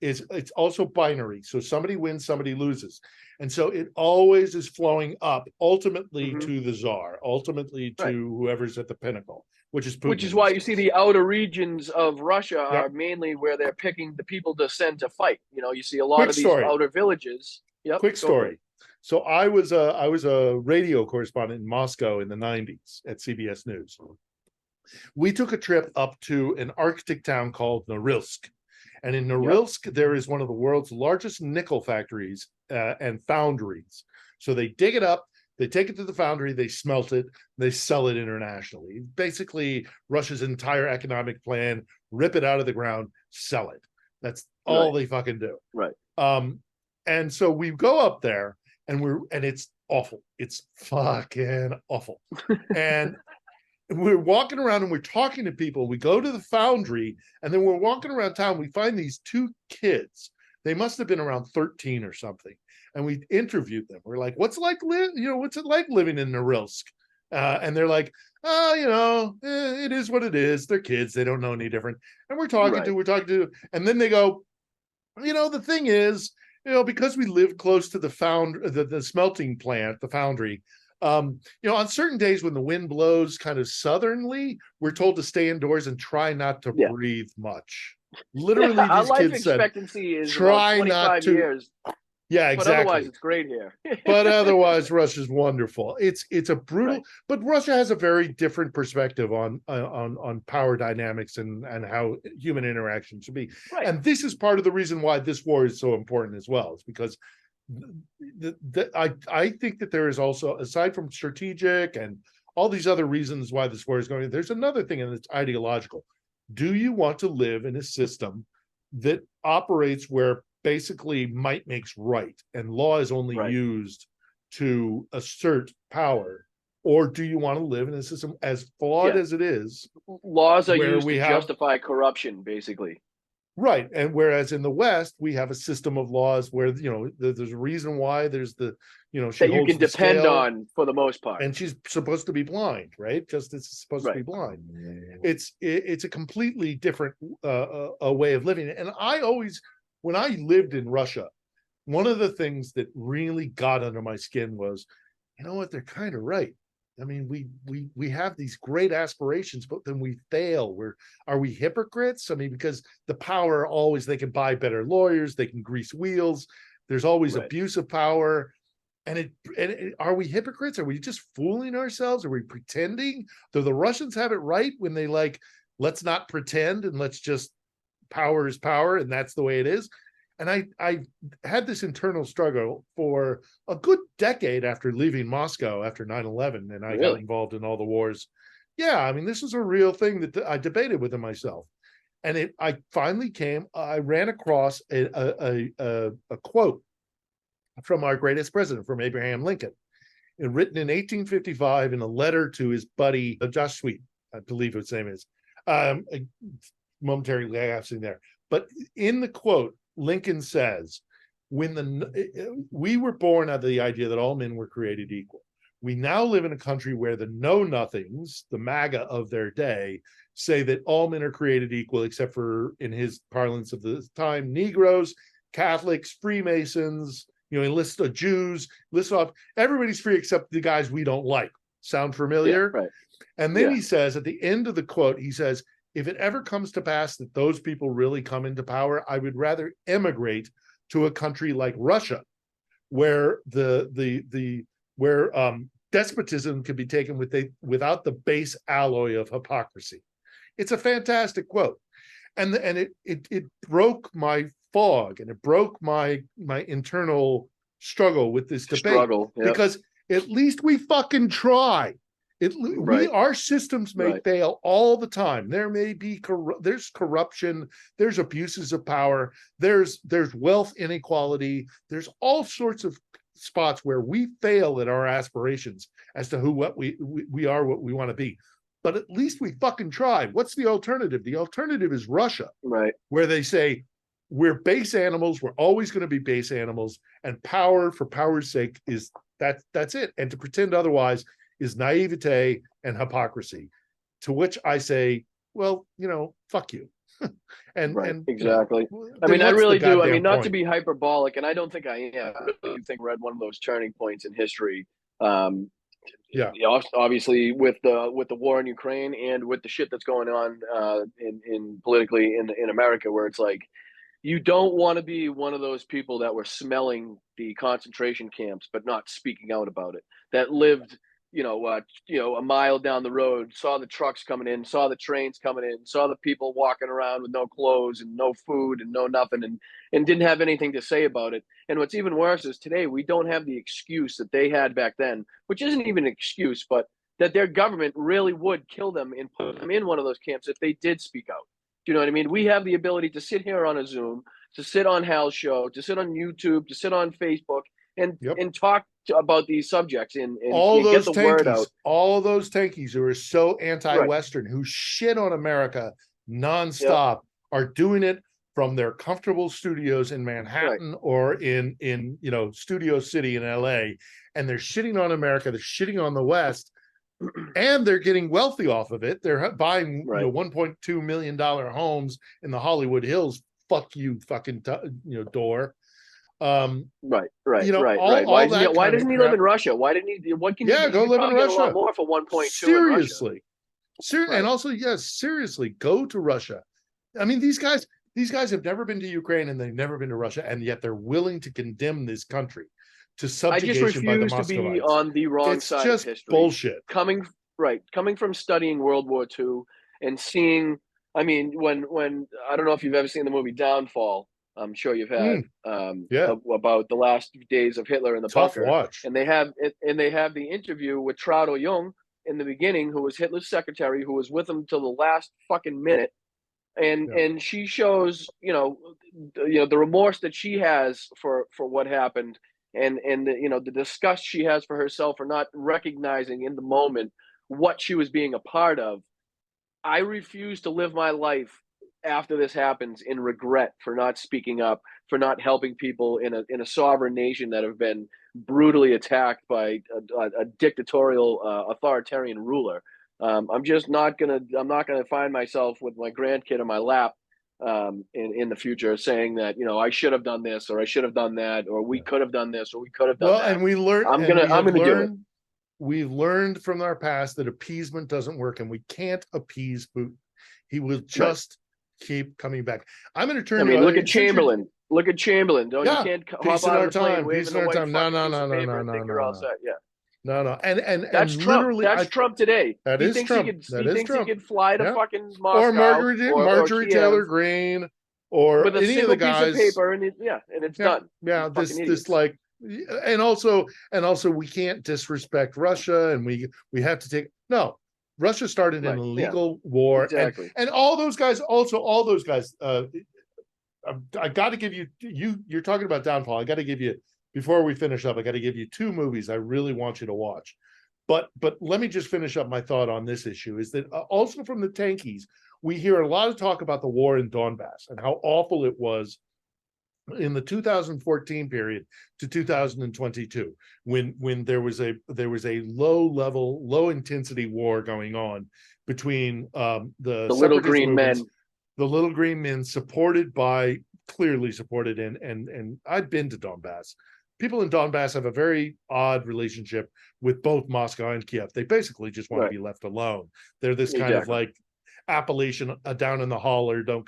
is, it's also binary. So somebody wins, somebody loses. And so it always is flowing up, ultimately to the Tsar, ultimately to whoever's at the pinnacle, which is Putin. Which is why you see the outer regions of Russia are mainly where they're picking the people to send to fight. You see a lot of these outer villages. Quick story. So I was a radio correspondent in Moscow in the 90s at CBS News. We took a trip up to an Arctic town called Norilsk. And in Norilsk, there is one of the world's largest nickel factories and foundries. So they dig it up, they take it to the foundry, they smelt it, they sell it internationally. Basically, Russia's entire economic plan, rip it out of the ground, sell it. That's all they fucking do. Right. And so we go up there and it's awful. It's fucking awful. And we're walking around and we're talking to people. We go to the foundry and then we're walking around town. We find these two kids. They must have been around 13 or something. And we interviewed them. We're like, what's it like living in Norilsk? And they're like, oh, it is what it is. They're kids. They don't know any different. And Right. we're talking to, and then they go, the thing is, because we live close to the smelting plant, the foundry, on certain days when the wind blows kind of southernly, we're told to stay indoors and try not to Yeah. breathe much. Yeah. Literally, Our these life kids said, expectancy is about try not 25 to. years, Yeah, but otherwise exactly. it's great here. But otherwise, Russia's wonderful. It's a brutal, Right. but Russia has a very different perspective on power dynamics and how human interaction should be. Right. And this is part of the reason why this war is so important as well. It's because I think that there is also, aside from strategic and all these other reasons why this war is going, there's another thing, and it's ideological. Do you want to live in a system that operates where basically might makes right and law is only Right. used to assert power? Or do you want to live in a system as flawed Yeah. as it is, Laws are where used we to have justify corruption, basically. right, and whereas in the West we have a system of laws where there's a reason why there's the she That you holds can the depend scale, on for the most part. and she's supposed to be blind, right? Justice is supposed to be Right. blind. It's a completely different a way of living. And I always, when I lived in Russia, one of the things that really got under my skin was, you know what, they're kind of right. I mean, we have these great aspirations, but then we fail. Are we hypocrites? I mean, because the power always, they can buy better lawyers, they can grease wheels. There's always Right. abuse of power. Are we hypocrites? Are we just fooling ourselves? Are we pretending? Do the Russians have it right when they like, let's not pretend and let's just, power is power and that's the way it is? And I had this internal struggle for a good decade after leaving Moscow after 9/11, and I got Really? involved in all the wars. Yeah, I mean, this is a real thing that I debated within myself. And I ran across a quote from our greatest president, from Abraham Lincoln, and written in 1855 in a letter to his buddy, Josh Sweet, I believe his name is. Momentarily lapsing there. But in the quote, Lincoln says, we were born out of the idea that all men were created equal. We now live in a country where the know-nothings, the MAGA of their day, say that all men are created equal, except for, in his parlance of the time, Negroes, Catholics, Freemasons, he lists the Jews, lists off, everybody's free except the guys we don't like. Sound familiar? Yeah. Right. And then he says, at the end of the quote, he says, if it ever comes to pass that those people really come into power, I would rather emigrate to a country like Russia, where where despotism can be taken without the base alloy of hypocrisy. It's a fantastic quote, and it broke my fog, and it broke my internal struggle with this debate, because at least we fucking try. Our systems may fail all the time. There may be there's corruption, there's abuses of power, there's wealth inequality, there's all sorts of spots where we fail at our aspirations as to what we are, what we want to be. But at least we fucking try. What's the alternative? The alternative is Russia, right? Where they say we're base animals, we're always going to be base animals, and power for power's sake is that's it. And to pretend otherwise is naivete and hypocrisy, to which I say, well, fuck you. and exactly. I mean, I really do. I mean, not to be hyperbolic, and I don't think I am. I really do think we're at one of those turning points in history. Obviously with the war in Ukraine and with the shit that's going on in politically in America, where it's like, you don't want to be one of those people that were smelling the concentration camps but not speaking out about it, that lived a mile down the road, saw the trucks coming in, saw the trains coming in, saw the people walking around with no clothes and no food and no nothing, and didn't have anything to say about it. And what's even worse is today we don't have the excuse that they had back then, which isn't even an excuse, but that their government really would kill them and put them in one of those camps if they did speak out. Do you know what I mean? We have the ability to sit here on a Zoom, to sit on Hal's show, to sit on YouTube, to sit on Facebook, and talk about these subjects and get the word out. All those tankies who are so anti-Western, who shit on America nonstop, are doing it from their comfortable studios in Manhattan or in Studio City in LA, and they're shitting on America, they're shitting on the West, and they're getting wealthy off of it. They're buying, Right. $1.2 million homes in the Hollywood Hills. Fuck you, fucking, door. Right. All that Why kind of doesn't he live crap. in Russia? Why didn't he? What can Yeah, he go could live in probably get a lot Russia. more for 1.2 in Russia. Seriously. Right. And also, yes, seriously, go to Russia. I mean, these guys have never been to Ukraine and they've never been to Russia, and yet they're willing to condemn this country to I just subjugation by the refuse to be Muscovites. on the wrong It's side of just history. bullshit. Coming from studying World War II and seeing, I mean, when I don't know if you've ever seen the movie Downfall. I'm sure you've had, Yeah, about the last days of Hitler in the tough bunker, watch. and they have the interview with Traudl Jung in the beginning, who was Hitler's secretary, who was with him till the last fucking minute, and she shows, the remorse that she has for what happened, and the disgust she has for herself for not recognizing in the moment what she was being a part of. I refuse to live my life after this happens in regret for not speaking up, for not helping people in a sovereign nation that have been brutally attacked by a dictatorial, authoritarian ruler. I'm just not gonna. I'm not gonna find myself with my grandkid in my lap, in the future, saying that, I should have done this, or I should have done that, or we could have done this, or we could have done Well, that. and we learned, I'm gonna do it. we've learned from our past that appeasement doesn't work, and we can't appease Putin. He will just keep coming back. I'm going to turn. I mean, look at Chamberlain. Look at Chamberlain. Don't You Yeah, can't peace hop in out our of the plane time. Peace waving in the our white time. No, fucking no, piece no, of no, paper no, and no, think no, you're all no. set. Yeah, No. that's And Trump. literally, That's Trump today. that He is thinks Trump. That is Trump. he could fly to Yeah. fucking Or Moscow or Marjorie Kiev Taylor Greene, or with a any of the single piece of guys. paper, and it's Yeah, done. yeah. Fucking This idiots. like, and also we can't disrespect Russia, and we have to take no. Russia started an Right. Yeah. illegal war, Exactly. and all those guys. Also, all those guys. I got to give you. You're talking about Downfall. I got to give you, before we finish up. I got to give you two movies I really want you to watch. But let me just finish up my thought on this issue. Is that also from the tankies, we hear a lot of talk about the war in Donbass and how awful it was in the 2014 period to 2022, when there was a low intensity war going on between the little separatist green movements, men. the little green men, clearly supported, and I've been to Donbass. People in Donbass have a very odd relationship with both Moscow and Kiev. They basically just want to be left alone. They're this kind of like Appalachian, down in the holler, don't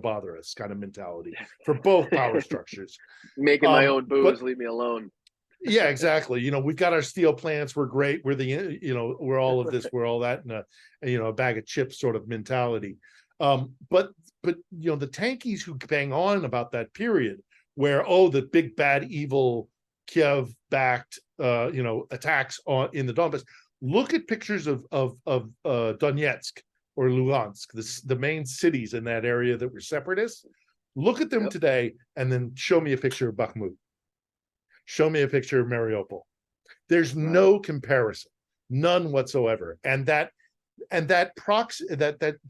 bother us kind of mentality for both power structures. Making my own booze, leave me alone. Yeah, exactly. We've got our steel plants. We're great. We're we're all of this. We're all that in a bag of chips sort of mentality. But the tankies who bang on about that period where, the big bad evil Kiev backed attacks in the Donbass. Look at pictures of Donetsk or Lugansk, the main cities in that area that were separatists. Look at them today, and then show me a picture of Bakhmut. Show me a picture of Mariupol. There's no comparison, none whatsoever. And that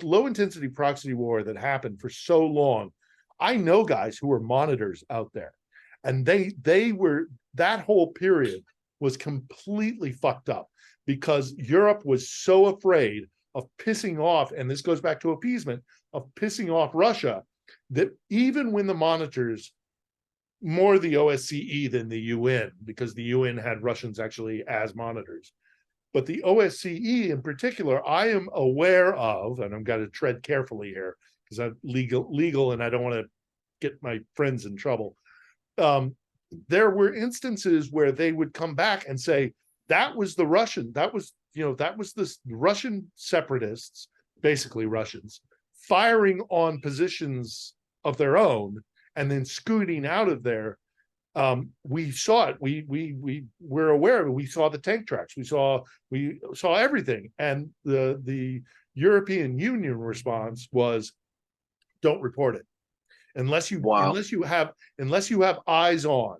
low intensity proxy war that happened for so long, I know guys who were monitors out there, and they were, that whole period was completely fucked up because Europe was so afraid of pissing off, and this goes back to appeasement, of pissing off Russia, that even when the monitors, more the OSCE than the UN, because the UN had Russians actually as monitors, but the OSCE in particular, I am aware of, and I'm going to tread carefully here because I'm legal, and I don't want to get my friends in trouble. There were instances where they would come back and say that was the Russian separatists, basically Russians, firing on positions of their own and then scooting out of there. We saw it. We were aware of it. We saw the tank tracks. We saw everything. And the European Union response was, don't report it unless you have eyes on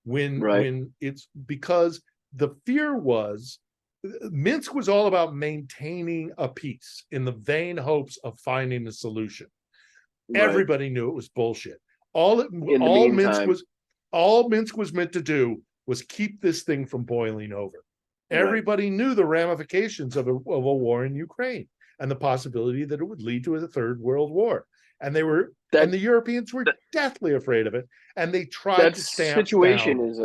when it's, because the fear was Minsk was all about maintaining a peace in the vain hopes of finding a solution. Everybody knew it was bullshit. All Minsk was meant to do was keep this thing from boiling over. Right. Everybody knew the ramifications of a war in Ukraine and the possibility that it would lead to a third world war. And That the Europeans were deathly afraid of it. And they tried that to stamp down. situation is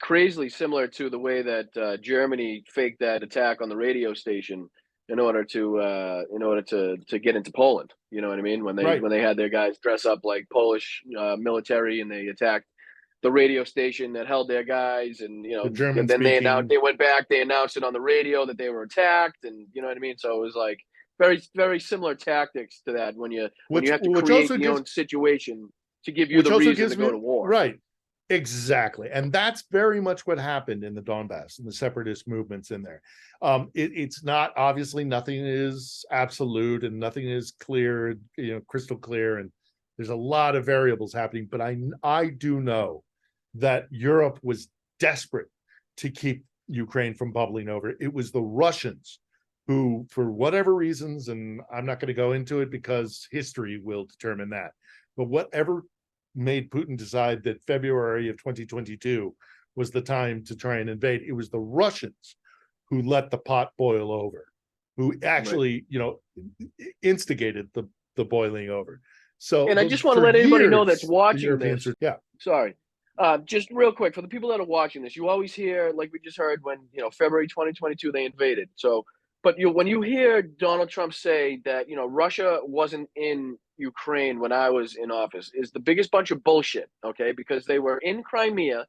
crazily similar to the way that Germany faked that attack on the radio station in order to get into Poland. You know what I mean? Right. When they had their guys dress up like Polish military and they attacked the radio station that held their guys, and The and German then speaking. they went back, they announced it on the radio that they were attacked, and you know what I mean. So it was like very similar tactics to that when you have to Which create also the gives own situation to give you which the also reason to gives go me to war. right. Exactly. And that's very much what happened in the Donbass and the separatist movements in there. It's not, obviously nothing is absolute and nothing is clear, crystal clear. And there's a lot of variables happening, but I do know that Europe was desperate to keep Ukraine from bubbling over. It was the Russians who, for whatever reasons, and I'm not going to go into it because history will determine that, but whatever made Putin decide that February of 2022 was the time to try and invade, it was the Russians who let the pot boil over, who actually, instigated the boiling over. So, And I just want to for let anybody know that's years, the watching Europeans this. were, yeah, Sorry. Just real quick for the people that are watching this, you always hear, like we just heard, when February 2022 they invaded. So, but when you hear Donald Trump say that Russia wasn't in Ukraine when I was in office, is the biggest bunch of bullshit. Okay, because they were in Crimea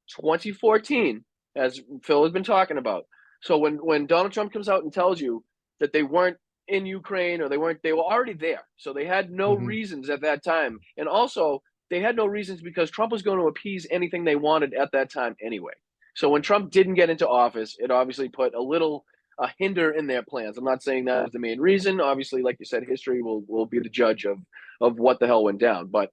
2014, as Phil has been talking about. So when Donald Trump comes out and tells you that they weren't in Ukraine, or they were already there. So they had no mm-hmm. reasons at that time. And also they had no reasons because Trump was going to appease anything they wanted at that time anyway. So when Trump didn't get into office, it obviously put a hinder in their plans. I'm not saying that was the main reason. Obviously, like you said, history will be the judge of what the hell went down. But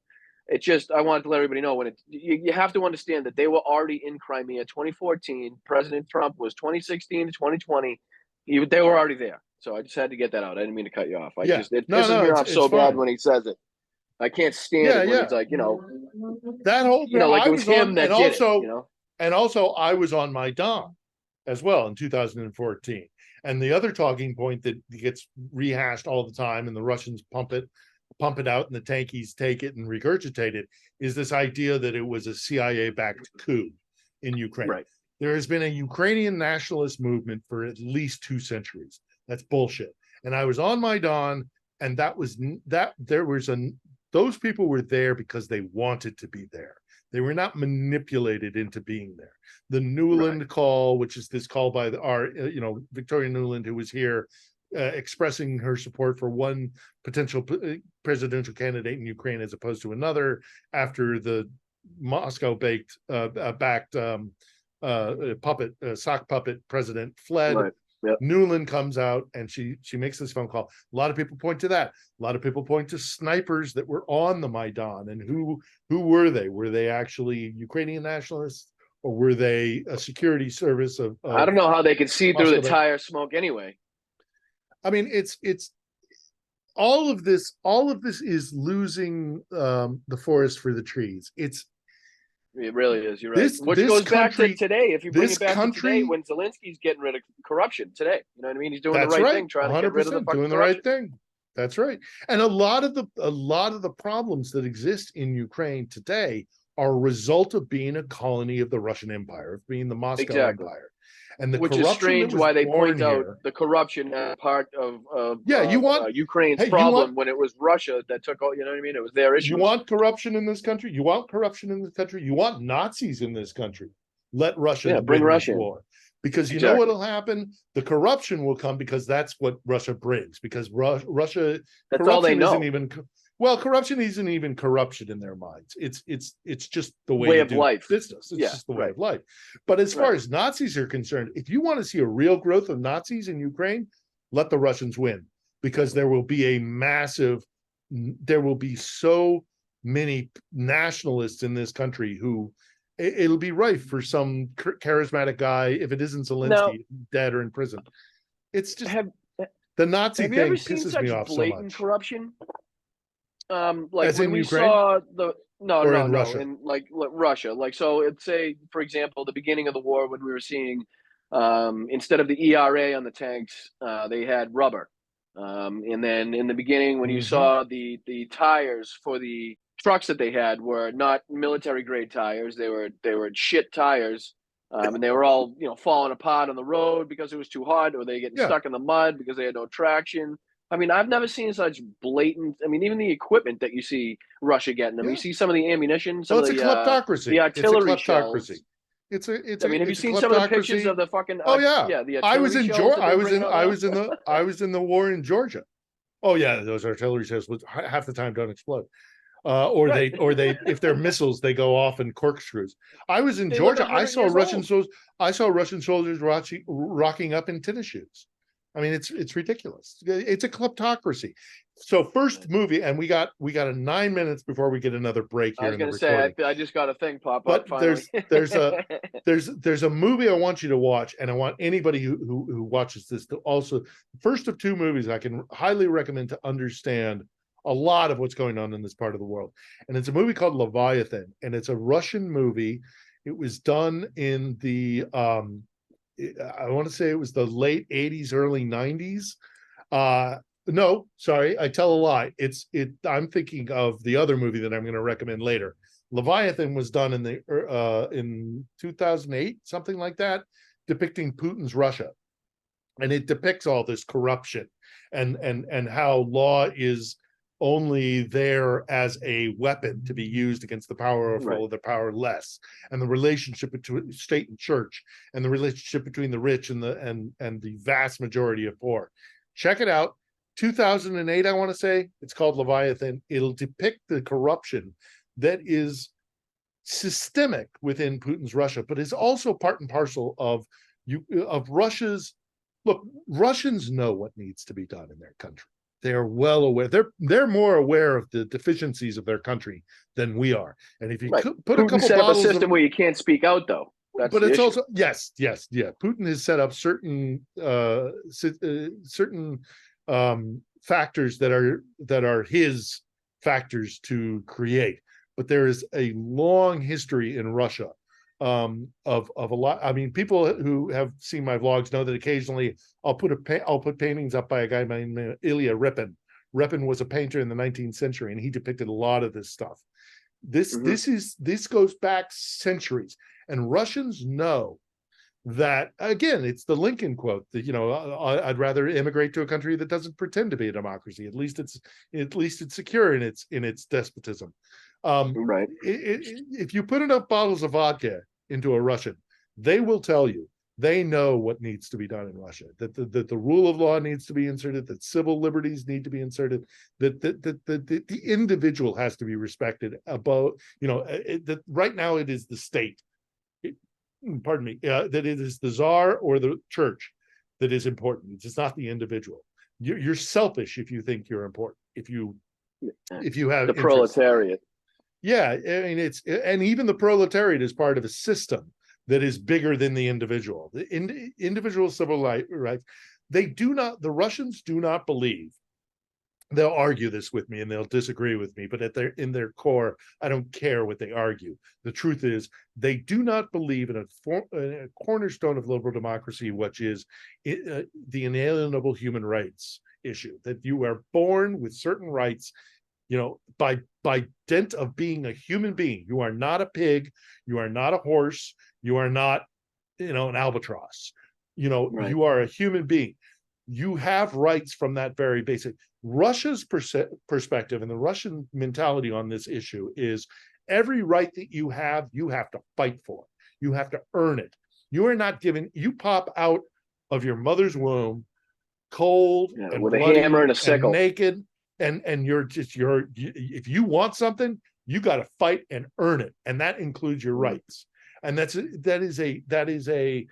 it's just, I wanted to let everybody know you have to understand that they were already in Crimea 2014. President Trump was 2016 to 2020. They were already there. So I just had to get that out. I didn't mean to cut you off. Yeah, It no, pisses me off it's so bad fine. when he says it. I can't stand Yeah, it when yeah. he's like, That whole, like I it was was on, him that did it. and also I was on Maidan as well in 2014. And the other talking point that gets rehashed all the time, and the Russians pump it out, and the tankies take it and regurgitate it, is this idea that it was a CIA-backed coup in Ukraine. Right. There has been a Ukrainian nationalist movement for at least 2 centuries. That's bullshit. And I was on Maidan, and those people were there because they wanted to be there. They were not manipulated into being there. The Nuland call, which is this call by our Victoria Nuland, who was here expressing her support for one potential presidential candidate in Ukraine as opposed to another, after the Moscow backed sock puppet president fled. Right. Yep. Nuland comes out and she makes this phone call. A lot of people point to that. A lot of people point to snipers that were on the Maidan, and who were they? Were they actually Ukrainian nationalists, or were they a security service of I don't know how they could see through the Moscow tire smoke anyway. I mean, it's all of this is losing the forest for the trees. It really is. You're right. Which goes back to today. If you bring it back to today, when Zelensky's getting rid of corruption today, you know what I mean? He's doing the right thing, trying to get rid of the fucking doing the right thing. That's right. And a lot of the problems that exist in Ukraine today are a result of being a colony of the Russian Empire, of being the Moscow Empire. And the which corruption is strange why they point out the corruption as part of Ukraine's problem when it was Russia that took all, you know what I mean? It was their issue. You want corruption in this country? You want corruption in this country? You want Nazis in this country? Let Russia bring Russia in. war. Because you know what will happen? The corruption will come because that's what Russia brings. Because Russia, that's all they know. Corruption isn't even corruption in their minds. It's just the way of life. Business. It's just the way of life. But as far as Nazis are concerned, if you want to see a real growth of Nazis in Ukraine, let the Russians win, because there will be so many nationalists in this country who it'll be rife for some charismatic guy. If it isn't Zelensky, dead or in prison. It's just the Nazi thing pisses me off so much. Corruption. Like as when we Ukraine? saw the Russia? in like Russia. Like, so it's, say, for example, the beginning of the war, when we were seeing Instead of the ERA on the tanks, they had rubber. And then in the beginning, when you Hmm. saw the tires for the trucks that they had were not military grade tires; they were shit tires, and they were all falling apart on the road because it was too hot, or they getting Yeah. stuck in the mud because they had no traction. I mean, I've never seen such blatant. I mean, even the equipment that you see Russia getting. I mean, you Yeah. see some of the ammunition, some Well, of it's a the kleptocracy. It's a artillery kleptocracy. shells. I mean, have you It's a seen some of the pictures kleptocracy. of the fucking Oh yeah. yeah, the I was artillery in shells Georgia. that they're bringing over there? I was in the war in Georgia. Oh yeah, those artillery shells half the time don't explode. Right. Or they if they're missiles, they go off in corkscrews. I was in They look Georgia. I 100 saw years Russian old. soldiers. I saw Russian soldiers rocking up in tennis shoes. I mean, it's ridiculous. It's a kleptocracy. So first movie, and we got a 9 minutes before we get another break I here was in the going to say, recording. I just got a thing pop But up finally. there's a movie I want you to watch, and I want anybody who watches this to also, first of two movies I can highly recommend to understand a lot of what's going on in this part of the world. And it's a movie called Leviathan, and it's a Russian movie. It was done in the I want to say it was the late 80s, early 90s. No, sorry, I tell a lie. I'm thinking of the other movie that I'm going to recommend later. Leviathan was done in 2008, something like that, depicting Putin's Russia, and it depicts all this corruption and how law is only there as a weapon to be used against the powerful Right. or the powerless, and the relationship between state and church, and the relationship between the rich and the vast majority of poor. Check it out. 2008, I want to say. It's called Leviathan. It'll depict the corruption that is systemic within Putin's Russia, but is also part and parcel of Russia's. Look, Russians know what needs to be done in their country. They're well aware. They're more aware of the deficiencies of their country than we are. And if you Right. put a Putin couple set up a bottles of, system where you can't speak out, though. That's but the it's issue. also yes, yeah. Putin has set up certain factors that are his factors to create. But there is a long history in Russia of a lot. I mean, people who have seen my vlogs know that occasionally I'll put paintings up by a guy named Ilya Repin. Repin was a painter in the 19th century, and he depicted a lot of this stuff. This goes back centuries, and Russians know that, again, it's the Lincoln quote that I'd rather immigrate to a country that doesn't pretend to be a democracy. At least it's secure in its despotism. Right. If you put enough bottles of vodka into a Russian, they will tell you they know what needs to be done in Russia. That the rule of law needs to be inserted. That civil liberties need to be inserted. That the individual has to be respected. That right now it is the state. Pardon me. That it is the czar or the church that is important. It's not the individual. You're selfish if you think you're important. If you have The interests. proletariat. Yeah, I mean, and even the proletariat is part of a system that is bigger than the individual. The individual civil rights. The Russians do not believe. They'll argue this with me and they'll disagree with me, but in their core, I don't care what they argue. The truth is, they do not believe in a cornerstone of liberal democracy, which is the inalienable human rights issue, that you are born with certain rights, by dint of being a human being. You are not a pig, you are not a horse, you are not, an albatross. Right. You are a human being. You have rights from that very basic. Russia's perspective and the Russian mentality on this issue is every right that you have to fight for. You have to earn it. You are not given, you pop out of your mother's womb cold and with a bloody hammer and a and sickle. naked, and if you want something, you got to fight and earn it, and that includes your rights. And that is an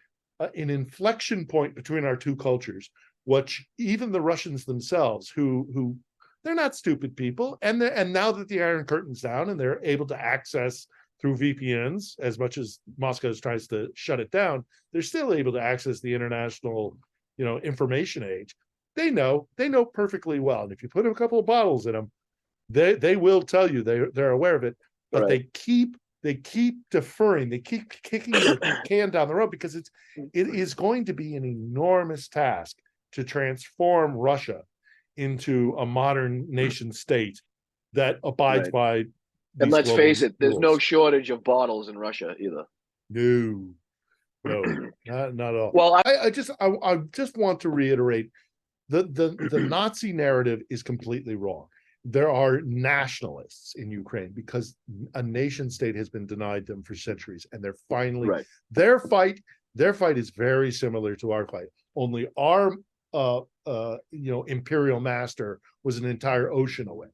inflection point between our two cultures, which even the Russians themselves, who they're not stupid people, and now that the Iron Curtain's down and they're able to access through VPNs, as much as Moscow tries to shut it down, they're still able to access the international, information age. They know perfectly well, and if you put a couple of bottles in them, they will tell you they're aware of it, but Right. they keep they keep deferring, they keep kicking the can down the road, because it is going to be an enormous task to transform Russia into a modern nation state that abides by these and let's face it, there's rules. no shortage of bottles in Russia either. No, not at all. Well, I just want to reiterate the Nazi narrative is completely wrong. There are nationalists in Ukraine because a nation state has been denied them for centuries, and they're finally their fight is very similar to our fight. Only our imperial master was an entire ocean away.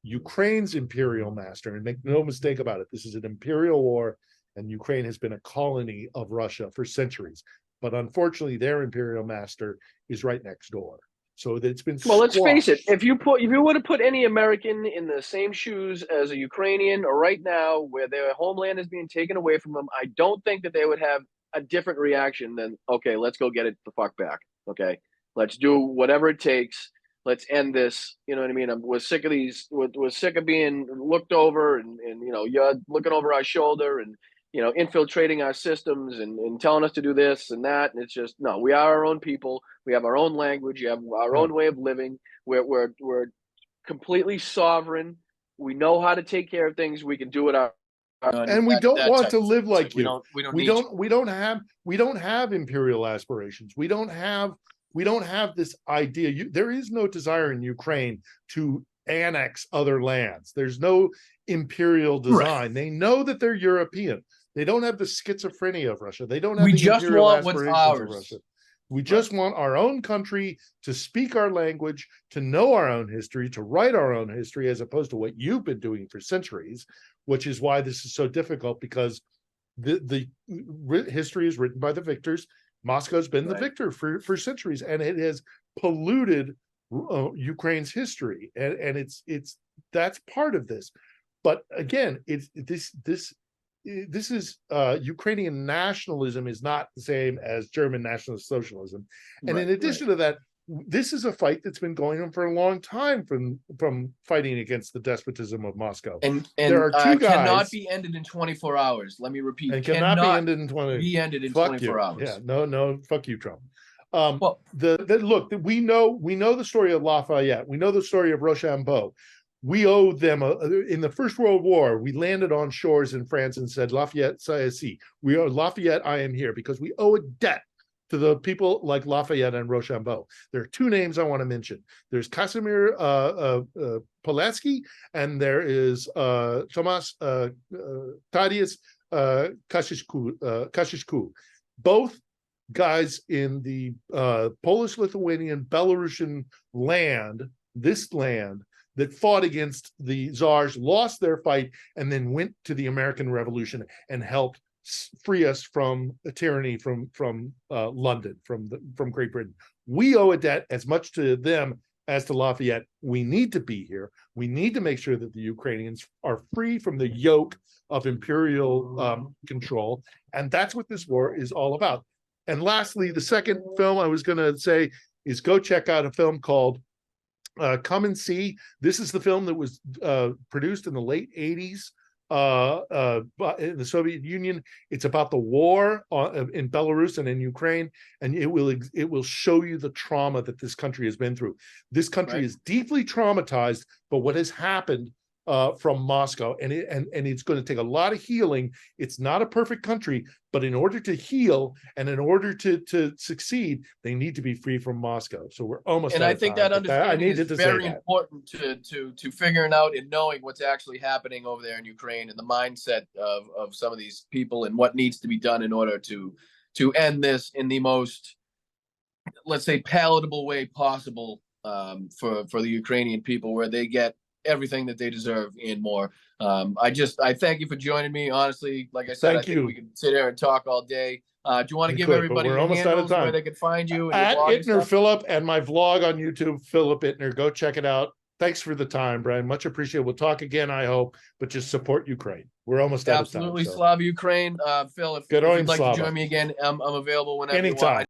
Ukraine's imperial master, and make no mistake about it, this is an imperial war, and Ukraine has been a colony of Russia for centuries. But unfortunately, their imperial master is right next door. So that it's been let's face it. If you were to put any American in the same shoes as a Ukrainian, or right now, where their homeland is being taken away from them, I don't think that they would have a different reaction than, okay, let's go get it the fuck back. Okay, let's do whatever it takes. Let's end this. You know what I mean? We're sick of these. We're sick of being looked over, and you're looking over our shoulder, and infiltrating our systems and telling us to do this and that. And it's just, no, we are our own people. We have our own language. We have our own way of living. We're completely sovereign. We know how to take care of things. We can do it and we don't want to live like you. We don't have imperial aspirations. We don't have this idea. There is no desire in Ukraine to annex other lands. There's no imperial design. They know that they're European. They don't have the schizophrenia of Russia. They don't have the imperial aspirations of Russia. We just want our own country to speak our language, to know our own history, to write our own history, as opposed to what you've been doing for centuries, which is why this is so difficult, because the history is written by the victors. Moscow's been the victor for centuries, and it has polluted Ukraine's history, and it's that's part of this. But again, this is Ukrainian nationalism is not the same as German nationalist socialism, and in addition to that, this is a fight that's been going on for a long time from fighting against the despotism of Moscow. And there are two guys, cannot be ended in 24 hours. Let me repeat, and cannot be ended in 24 hours. Yeah, no, fuck you, Trump. Look, we know the story of Lafayette. We know the story of Rochambeau. We owe them in the First World War. We landed on shores in France and said, Lafayette, c'est ici. We are Lafayette, I am here, because we owe a debt to the people like Lafayette and Rochambeau. There are two names I want to mention. There's Casimir Pulaski, and there is Tomas Tadeusz Kosciuszko. Both guys in the Polish-Lithuanian Belarusian land, this land, that fought against the czars, lost their fight, and then went to the American Revolution and helped free us from a tyranny from London, from Great Britain. We owe a debt as much to them as to Lafayette. We need to be here. We need to make sure that the Ukrainians are free from the yoke of imperial control, and that's what this war is all about. And lastly, the second film I was going to say is go check out a film called Come and See. This is the film that was produced in the late 80s in the Soviet Union. It's about the war in Belarus and in Ukraine, and it will show you the trauma that this country has been through. This country is deeply traumatized by what has happened from Moscow, and it's going to take a lot of healing. It's not a perfect country, but in order to heal and in order to succeed, they need to be free from Moscow. So we're almost. And I think that understanding is very important to figuring out and knowing what's actually happening over there in Ukraine and the mindset of some of these people and what needs to be done in order to end this in the most, let's say, palatable way possible for the Ukrainian people, where they get everything that they deserve and more. I thank you for joining me. Honestly, like I said, I think we can sit here and talk all day. Do you want to give everybody your handles where they can find you? At Ittner Philip, and my vlog on YouTube, Philip Ittner. Go check it out. Thanks for the time, Brian. Much appreciated. We'll talk again, I hope, but just support Ukraine. We're almost out of time. Absolutely. Slava Ukraine. Phil, if you'd like to join me again, I'm available whenever you want.